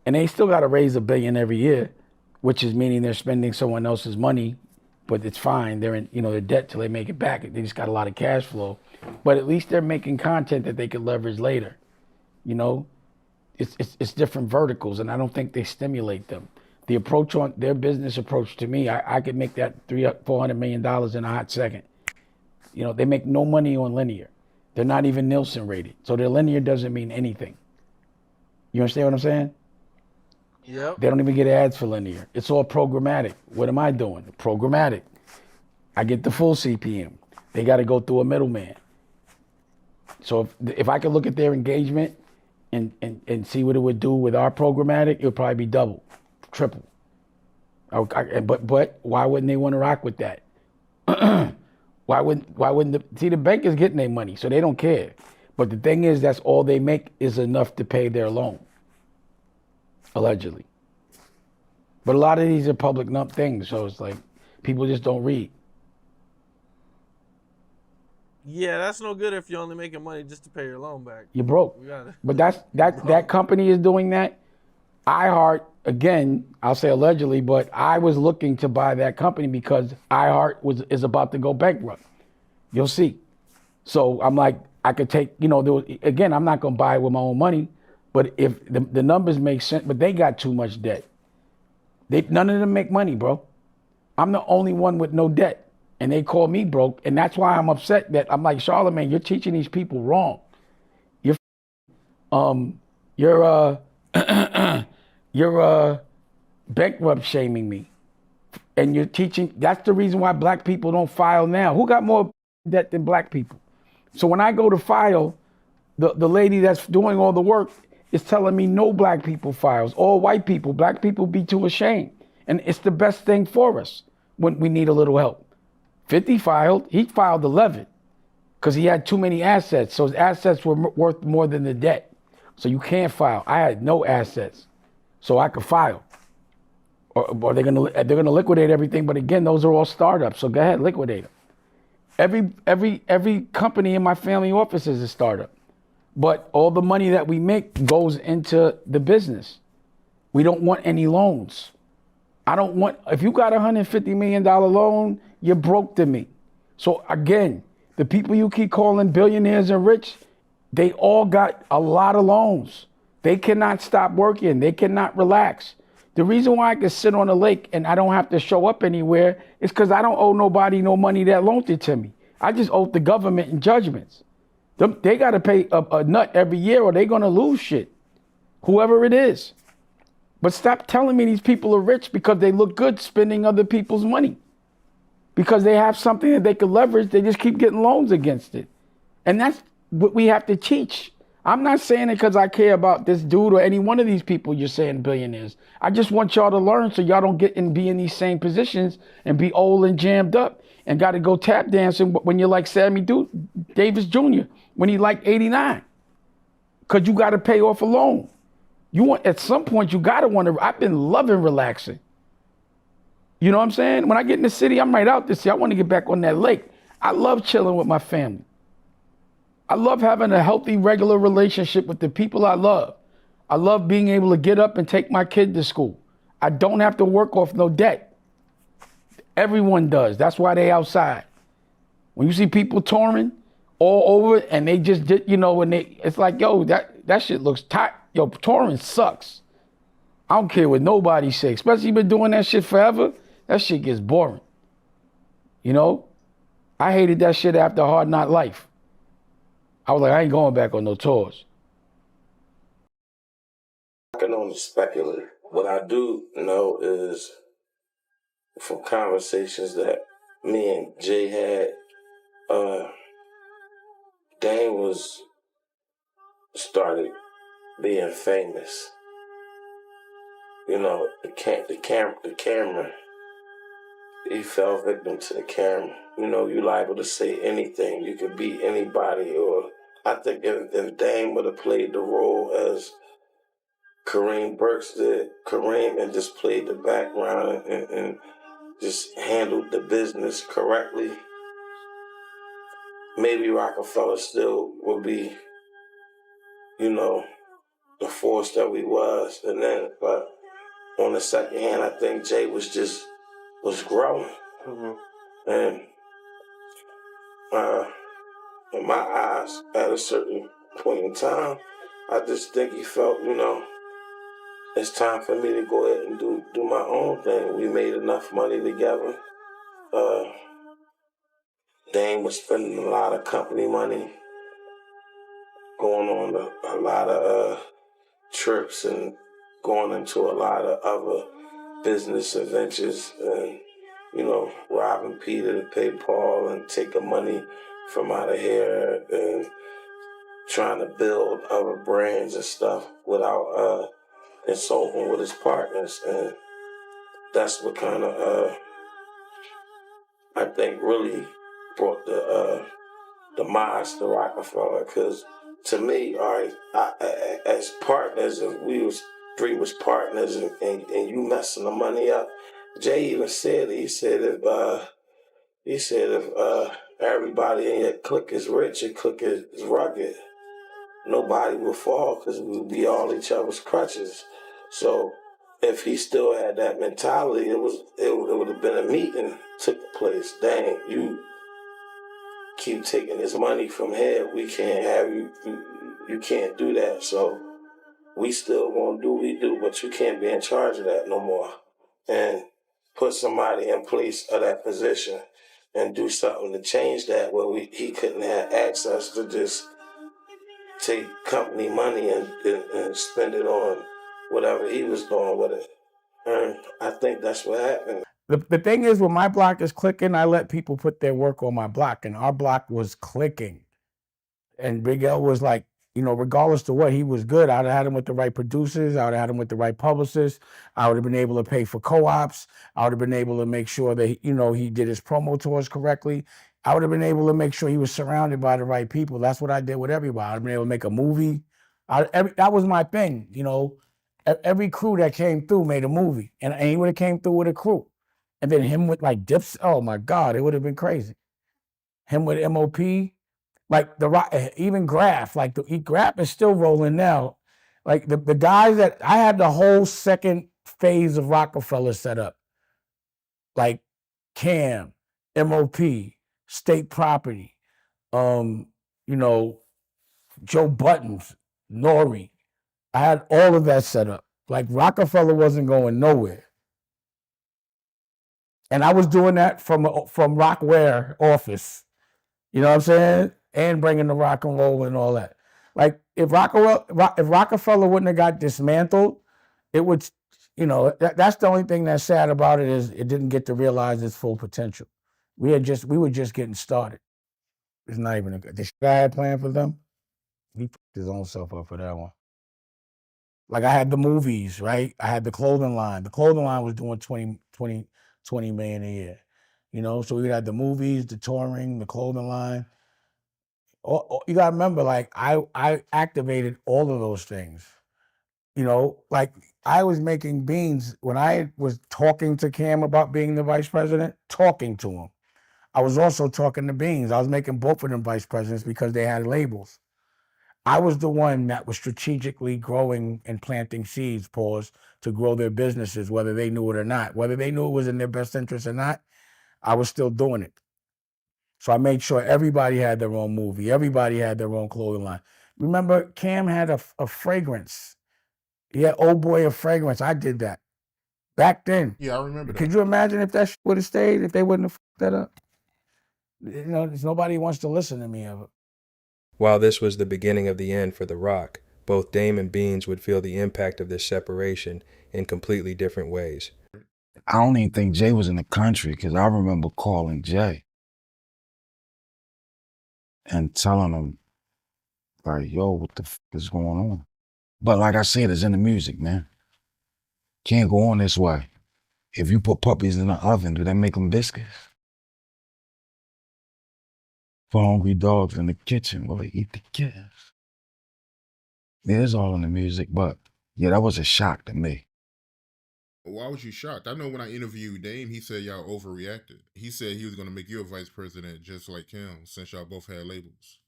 and they still got to raise $1 billion every year, which is meaning they're spending someone else's money, but it's fine. They're in, their debt till they make it back. They just got a lot of cash flow, but at least they're making content that they could leverage later. You know, it's different verticals, and I don't think they stimulate them. The approach on their business approach to me, I could make that $400 million in a hot second. You know, they make no money on linear. They're not even Nielsen rated, so their linear doesn't mean anything. You understand what I'm saying? Yep. They don't even get ads for linear. It's all programmatic. What am I doing? Programmatic. I get the full CPM. They got to go through a middleman. So if I could look at their engagement and see what it would do with our programmatic, it would probably be double, triple. But why wouldn't they want to rock with that? Why wouldn't the bank is getting their money, so they don't care. But the thing is, that's all they make is enough to pay their loan, allegedly. But a lot of these are public things, so it's like people just don't read. Yeah, that's no good if you're only making money just to pay your loan back. You're broke. But that company is doing that. iHeart, again, I'll say allegedly, but I was looking to buy that company because iHeart is about to go bankrupt. You'll see. So I'm like, I could take, again, I'm not going to buy it with my own money, but if the numbers make sense, but they got too much debt. None of them make money, bro. I'm the only one with no debt. And they call me broke, and that's why I'm upset that I'm like, Charlamagne, you're teaching these people wrong. You're bankrupt shaming me, and you're teaching. That's the reason why black people don't file now. Who got more debt than black people? So when I go to file, the lady that's doing all the work is telling me no black people files, all white people. Black people be too ashamed, and it's the best thing for us when we need a little help. 50 filed, he filed 11 because he had too many assets. So his assets were worth more than the debt. So you can't file. I had no assets, so I could file. Or they're gonna liquidate everything. But again, those are all startups. So go ahead, liquidate them. Every company in my family office is a startup. But all the money that we make goes into the business. We don't want any loans. I don't want, if you got a $150 million loan, you're broke to me. So again, the people you keep calling billionaires and rich, they all got a lot of loans. They cannot stop working. They cannot relax. The reason why I can sit on a lake and I don't have to show up anywhere is because I don't owe nobody no money that loaned it to me. I just owe the government in judgments. They got to pay a nut every year or they're going to lose shit, whoever it is. But stop telling me these people are rich because they look good spending other people's money. Because they have something that they can leverage, they just keep getting loans against it. And that's what we have to teach. I'm not saying it because I care about this dude or any one of these people you're saying billionaires. I just want y'all to learn so y'all don't get and be in these same positions and be old and jammed up and got to go tap dancing when you're like Sammy Davis Jr. when he like 89. Because you got to pay off a loan. You want, at some point, you got to want to, I've been loving relaxing. You know what I'm saying? When I get in the city, I'm right out this city. I want to get back on that lake. I love chilling with my family. I love having a healthy, regular relationship with the people I love. I love being able to get up and take my kid to school. I don't have to work off no debt. Everyone does. That's why they outside. When you see people touring all over and they just did, you know, it's like, yo, that shit looks tight. Yo, touring sucks. I don't care what nobody say, especially been doing that shit forever. That shit gets boring. You know? I hated that shit after a Hard Knock Life. I was like, I ain't going back on no tours. I can only speculate. What I do know is from conversations that me and Jay had, Dane started being famous. You know, the camera, he fell victim to the camera. You know, you're liable to say anything. You could be anybody. Or I think if Dame would have played the role as Kareem Burks did, Kareem and just played the background and just handled the business correctly, maybe Roc-A-Fella still would be, you know, the force that we was. And then, but on the second hand, I think Jay was growing. Mm-hmm. And in my eyes, at a certain point in time, I just think he felt, you know, it's time for me to go ahead and do my own thing. We made enough money together. Dane was spending a lot of company money, going on a lot of trips and going into a lot of other business adventures and, you know, robbing Peter to pay Paul and taking money from out of here and trying to build other brands and stuff without consulting with his partners. And that's what kind of, I think, really brought the demise to Roc-A-Fella. Because to me, all right, as partners, if we was three was partners and you messing the money up, Jay even said, he said if everybody in your clique is rich, your clique is rugged, nobody will fall because we would be all each other's crutches. So if he still had that mentality, it would have been a meeting took place. Dang, you keep taking this money from here. We can't have you. You can't do that. So we still gonna do what we do, but you can't be in charge of that no more. And put somebody in place of that position and do something to change that where he couldn't have access to just take company money and spend it on whatever he was doing with it. And I think that's what happened. The thing is, when my block is clicking, I let people put their work on my block, and our block was clicking. And Big L was like, you know, regardless to what, he was good. I'd have had him with the right producers. I would have had him with the right publicists. I would have been able to pay for co-ops. I would have been able to make sure that, you know, he did his promo tours correctly. I would have been able to make sure he was surrounded by the right people. That's what I did with everybody. I'd have been able to make a movie. That was my thing, you know. Every crew that came through made a movie. And he would have came through with a crew. And then him with like dips. Oh, my God, it would have been crazy. him with MOP, like even Graf, like Graf is still rolling now. Like the guys that I had the whole second phase of Roc-A-Fella set up. Like Cam, MOP, State Property, you know, Joe Buttons, Nori. I had all of that set up. Like Roc-A-Fella wasn't going nowhere. And I was doing that from Rockware office. You know what I'm saying? And bringing the rock and roll and all that. Like if Roc-A-Fella wouldn't have got dismantled, it would, you know, that's the only thing that's sad about it is it didn't get to realize its full potential. We were just getting started. It's not even the shit I had planned for them. He fucked his own self up for that one. Like I had the movies, right? I had the clothing line. The clothing line was doing 20 million a year. You know, so we had the movies, the touring, the clothing line. You gotta remember, like I activated all of those things. You know, like I was making beans when I was talking to Cam about being the vice president, talking to him. I was also talking to Beans. I was making both of them vice presidents because they had labels. I was the one that was strategically growing and planting seeds, to grow their businesses, whether they knew it or not. Whether they knew it was in their best interest or not, I was still doing it. So I made sure everybody had their own movie. Everybody had their own clothing line. Remember, Cam had a fragrance. He had Old Boy a fragrance. I did that back then. Yeah, I remember that. Could you imagine if that shit would have stayed, if they wouldn't have fucked that up? You know, nobody wants to listen to me ever. While this was the beginning of the end for The Roc, both Dame and Beans would feel the impact of this separation in completely different ways. I don't even think Jay was in the country because I remember calling Jay and telling him, like, yo, what the f is going on? But like I said, it's in the music, man. Can't go on this way. If you put puppies in the oven, do that make them biscuits? For hungry dogs in the kitchen, will they eat the kids? Yeah, it's all in the music, but yeah, that was a shock to me. Why was you shocked? I know when I interviewed Dame, he said y'all overreacted. He said he was going to make you a vice president just like him, since y'all both had labels.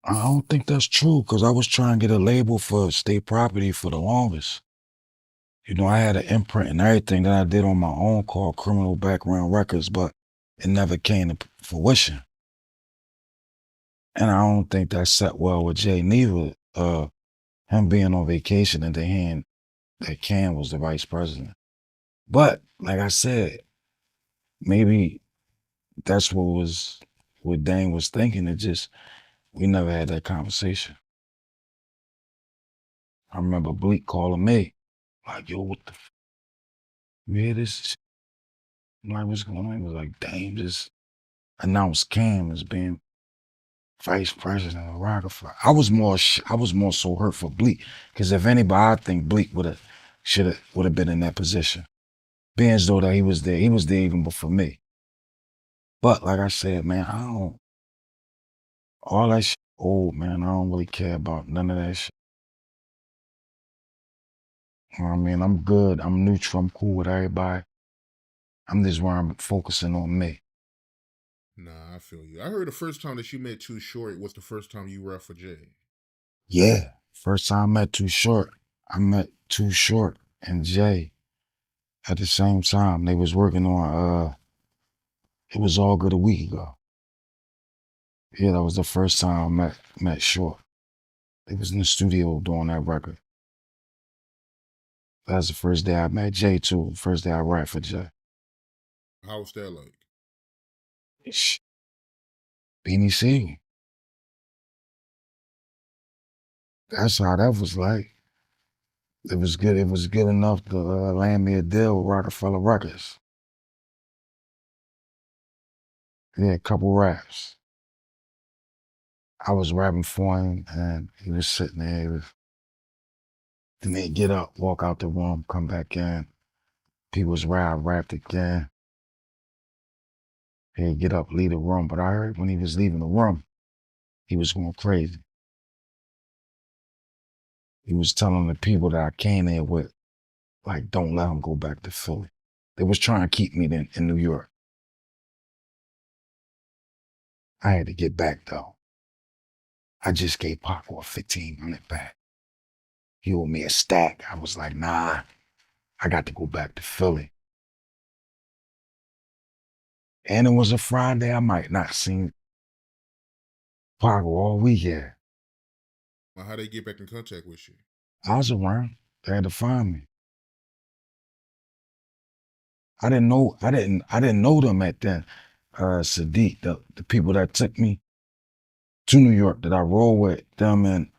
I don't think that's true, because I was trying to get a label for State Property for the longest. You know, I had an imprint and everything that I did on my own called Criminal Background Records, but it never came to fruition. And I don't think that set well with Jay neither, him being on vacation and then hearing that Cam was the vice president. But, like I said, maybe that's what Dane was thinking. It just, we never had that conversation. I remember Bleek calling me, like, yo, what the f, you hear this shit? I'm like, what's going on? He was like, Dame just announced Cam as being vice president of Roc-A-Fella. I was more so hurt for Bleek, because if anybody, I think Bleek would have been in that position. Being as though that he was there even before me. But like I said, man, all that shit old, man. I don't really care about none of that shit. You know what I mean? I'm good. I'm neutral. I'm cool with everybody. I'm just where I'm focusing on me. Nah, I feel you. I heard the first time that you met Too Short was the first time you rapped for Jay. Yeah. First time I met Too Short and Jay at the same time. They was working on It Was All Good a week ago. Yeah, that was the first time I met Short. They was in the studio doing that record. That was the first day I met Jay too. The first day I rapped for Jay. How was that like? Beanie Sigel. That's how that was like. It was good. It was good enough to land me a deal with Roc-A-Fella Records. Yeah, a couple raps. I was rapping for him, and he was sitting there. Then they'd get up, walk out the room, come back in. People's rapped again. He'd get up, leave the room. But I heard when he was leaving the room, he was going crazy. He was telling the people that I came there with, like, don't let him go back to Philly. They was trying to keep me in New York. I had to get back though. I just gave Pac a 1,500 back. He owed me a stack. I was like, nah, I got to go back to Philly. And it was a Friday. I might not seen Pac all weekend. Well, how they get back in contact with you? I was around. They had to find me. I didn't know them at then. Sadiq, the people that took me to New York that I rolled with, them and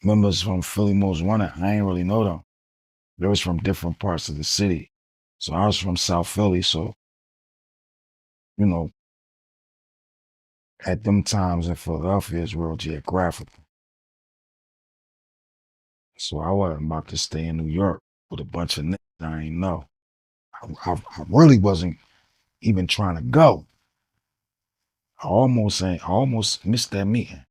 members from Philly Most Wanted, I ain't really know them. They was from different parts of the city. So I was from South Philly, so, you know, at them times in Philadelphia is real geographical. So I wasn't about to stay in New York with a bunch of niggas I ain't know. I really wasn't even trying to go. I almost missed that meeting.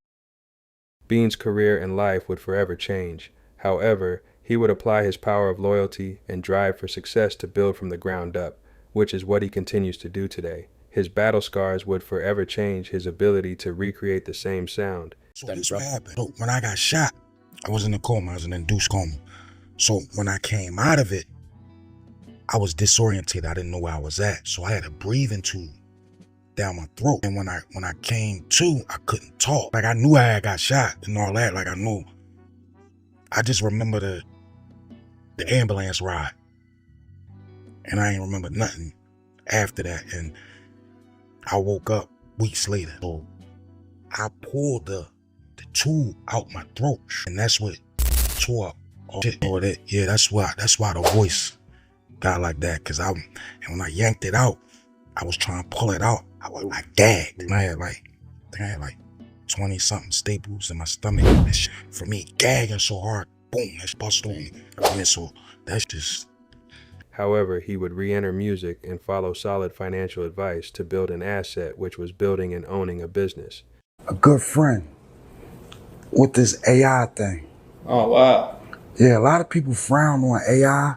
Bean's career and life would forever change. However, he would apply his power of loyalty and drive for success to build from the ground up, which is what he continues to do today. His battle scars would forever change his ability to recreate the same sound. So this what happened. So when I got shot, I was in a coma. I was in an induced coma. So when I came out of it, I was disoriented. I didn't know where I was at. So I had a breathing tube down my throat. And when I came to, I couldn't talk. Like I knew I had got shot and all that. Like I knew. I just remember the ambulance ride. And I ain't remember nothing after that. And I woke up weeks later. So I pulled the tube out my throat. And that's what tore up all shit. Yeah, that's why the voice got like that. And when I yanked it out, I was trying to pull it out. I gagged. And I had like 20 something staples in my stomach. That shit, for me, gagging so hard, boom, that's bust on me. So that's just. However, he would re-enter music and follow solid financial advice to build an asset, which was building and owning a business. A good friend with this AI thing. Oh, wow. Yeah, a lot of people frown on AI,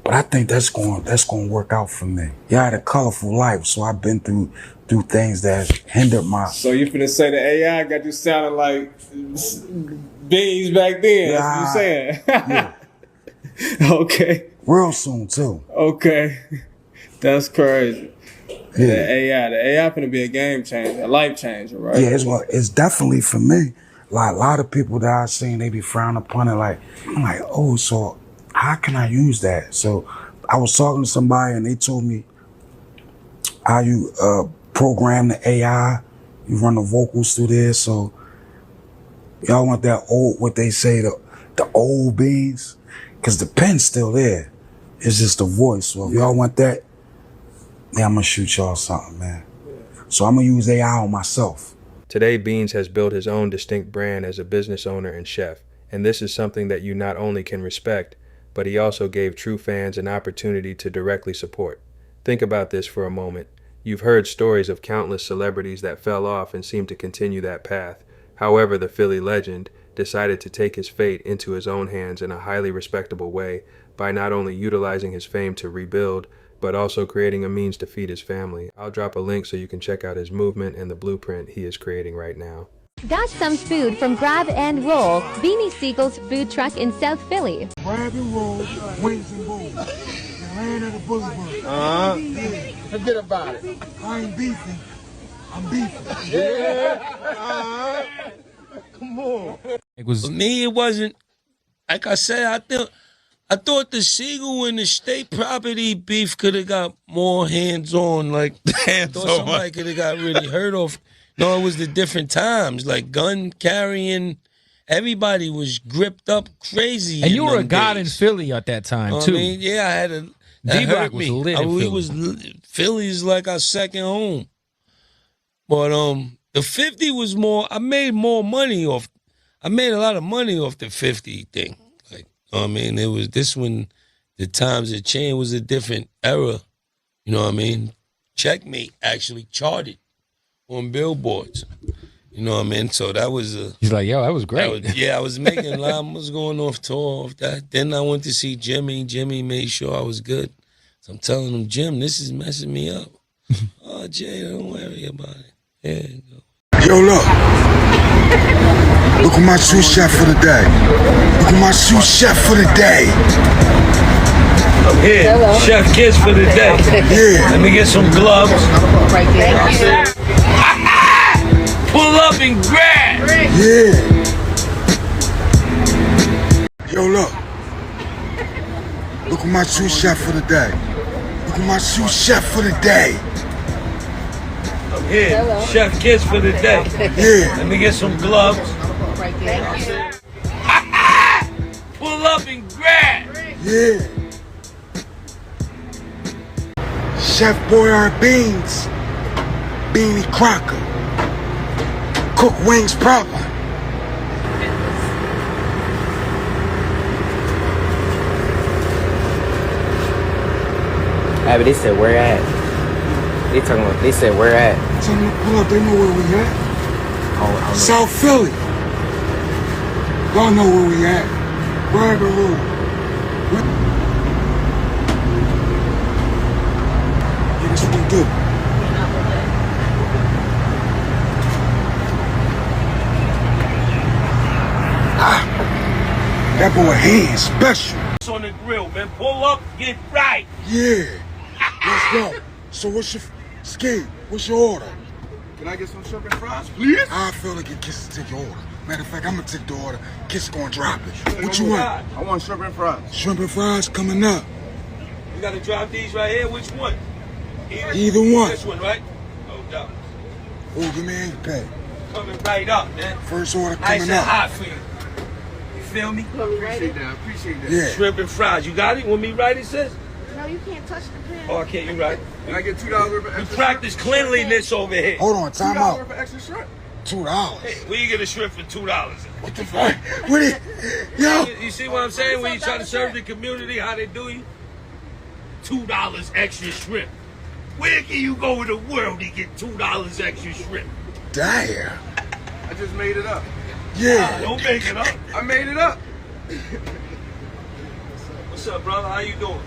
but I think that's going to work out for me. Yeah, I had a colorful life, so I've been through things that hindered my. So you finna say the AI got you sounding like beans back then? Yeah, that's what you saying? Yeah. Okay. Real soon too. Okay. That's crazy. Yeah. The AI finna be a game changer, a life changer, right? Yeah, it's definitely for me. Like a lot of people that I've seen, they be frowning upon it. Like I'm like, oh, so how can I use that? So I was talking to somebody and they told me how you program the AI, you run the vocals through there. So y'all want that old, what they say, the old beans, because the pen's still there. It's just the voice. So if y'all want that, man, I'm gonna shoot y'all something, man. So I'm gonna use AI on myself. Today, Beans has built his own distinct brand as a business owner and chef, and this is something that you not only can respect, but he also gave true fans an opportunity to directly support. Think about this for a moment. You've heard stories of countless celebrities that fell off and seemed to continue that path. However, the Philly legend decided to take his fate into his own hands in a highly respectable way by not only utilizing his fame to rebuild, but also creating a means to feed his family. I'll drop a link so you can check out his movement and the blueprint he is creating right now. Got some food from Grab and Roll, Beanie Siegel's food truck in South Philly. Grab and roll, wings and bowls. Land of the bully Forget about it. I ain't beefing. I'm beefing. Yeah. Come on. For me, it wasn't, like I said, I thought the Siegel and the state property beef could have got more hands-on. Like, I thought somebody could have got really hurt off. No, it was the different times. Like, gun carrying, everybody was gripped up crazy. And you were a god in Philly at that time, too. I mean, yeah, I had a. D-Block was lit in Philly. Philly's like our second home. But the 50 was more. I made more money off. I made a lot of money off the 50 thing. Like, I mean, it was this when the times had changed. Was a different era. You know what I mean? Checkmate actually charted on billboards. You know what I mean? So that was a. He's like, yo, that was great. I was making a lot. I was going off tour off that. Then I went to see Jimmy. Jimmy made sure I was good. So I'm telling him, Jim, this is messing me up. Oh, Jay, don't worry about it. Yeah, go. Yo, look. Look at my sous chef for the day. Look at my sous chef for the day. I'm here, Chef Kids for the day. Yeah. Let me get some gloves. Thank you. Pull up and grab. Yeah. Yo, look. Look at my sous chef for the day. Look at my sous chef for the day. I'm here, Chef Kids for the day. Yeah. Let me get some gloves. Thank you. Pull up and grab. Yeah. Chef Boyard Beans. Beanie Crocker. Cook wings proper. Yeah, but they said where at? They said where at? Tell them to pull up, they know where we at. Oh, South Philly. Y'all know where we at. Rabbit Road. Yeah, that's what we do. That boy hand special. It's on the grill, man. Pull up, get right. Yeah. Let's go. So what's your Ski? What's your order? Can I get some shrimp and fries, please? I feel like Kiss to take your order. Matter of fact, I'm gonna take the order. Kiss gonna drop it. What you want? I want shrimp and fries. Shrimp and fries coming up. You gotta drop these right here. Which one? Either one. This one, right? No doubt. Oh, give me $8. Coming right up, man. First order Nice coming and up. hot for you. You feel me? Appreciate that. Appreciate that. Yeah. Shrimp and fries. You got it? Want me right, it says? No, you can't touch the pan. Oh, I can't. You right. Can I get $2 worth of extra We shrimp? practice cleanliness over here. Hold on, time $2 out. worth of extra shrimp? $2. Hey, where you get a shrimp for $2? What the fuck? What it? Yo. You see what I'm saying? When you try to serve the community, how they do you? $2 extra shrimp. Where can you go in the world to get $2 extra shrimp? Damn. I just made it up. Yeah. Don't make it up. I made it up. What's up, brother? How you doing?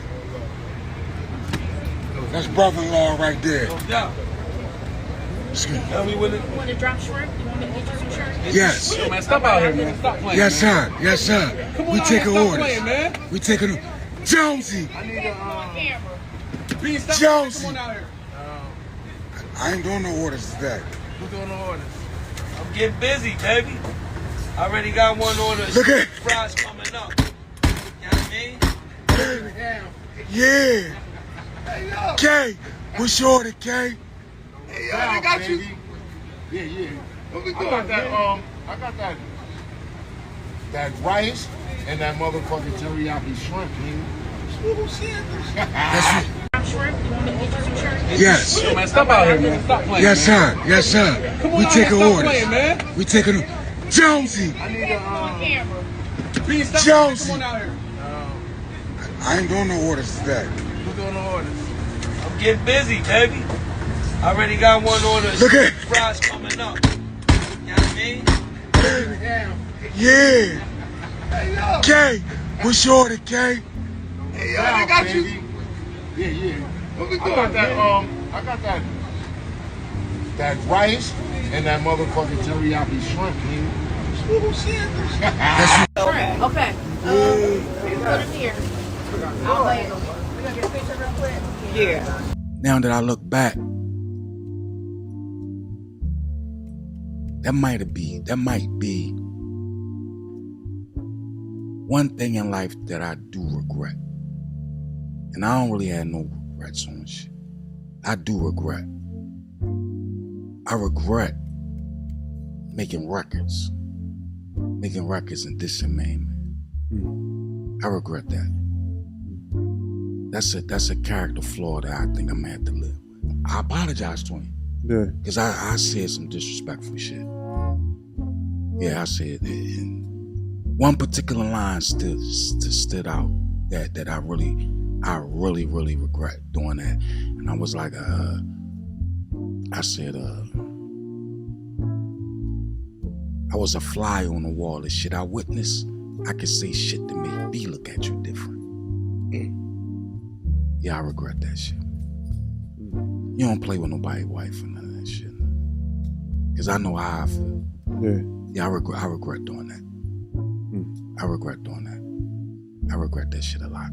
That's brother-in-law right there. No doubt. Excuse me. Tell me when it. You want to drop shrimp? You want me to get you some shrimp? Yes. Yo, man, stop out here, man. Stop playing. Yes, man. sir. Yes, sir. Come on We out taking here, stop orders. playing, man. We taking Jonesy. I need a Camera. stop. Jonesy. Come on out here. I ain't doing no orders today. Who's doing the orders? I'm getting busy, baby. I already got one order. Look at- Fries coming up. You know what I mean? Yeah. Hey, yo. K, what's your order, K? Hey, yo, I got you. Yeah, yeah. What we I doing, got that. man? I got that rice and that motherfucking teriyaki shrimp, man. That's Drop shrimp? You want me to get you some shrimp? Yes. Yo, man, stop out here, man. Stop playing. Yes, man. sir. Yes, sir. Come on We out here, taking stop orders. playing, man. We taking Jonesy. I need a Camera. Bean, stop. Jonesy. Come on out here. I ain't doing no orders today. Who's doing the orders? I'm getting busy, baby. I already got one order. Look at- Fries coming up. You know what I mean? Yeah. Hey, yo. K, what's your order, K? Hey, yo, I got you. Yeah, yeah. What we I doing, got that. man? I got that rice and that motherfucking teriyaki shrimp, man. Shrimp. Okay. Put it here. I'll lay it. We gonna get a picture real quick? Yeah. Now that I look back, that might be one thing in life that I do regret. And I don't really have no regrets on shit. I do regret. I regret making records and dissing man. I regret that. That's a character flaw that I think I'm gonna have to live with. I apologize to him. Yeah. Cause I said some disrespectful shit. Yeah, I said it. And one particular line stood out that I really regret doing that. And I was like, I said, I was a fly on the wall. The shit I witnessed, I could say shit to make B look at you different. Yeah, I regret that shit. You don't play with nobody's wife or none of that shit. Cause I know how I feel. Yeah. Yeah, I regret doing that. I regret doing that. I regret that shit a lot.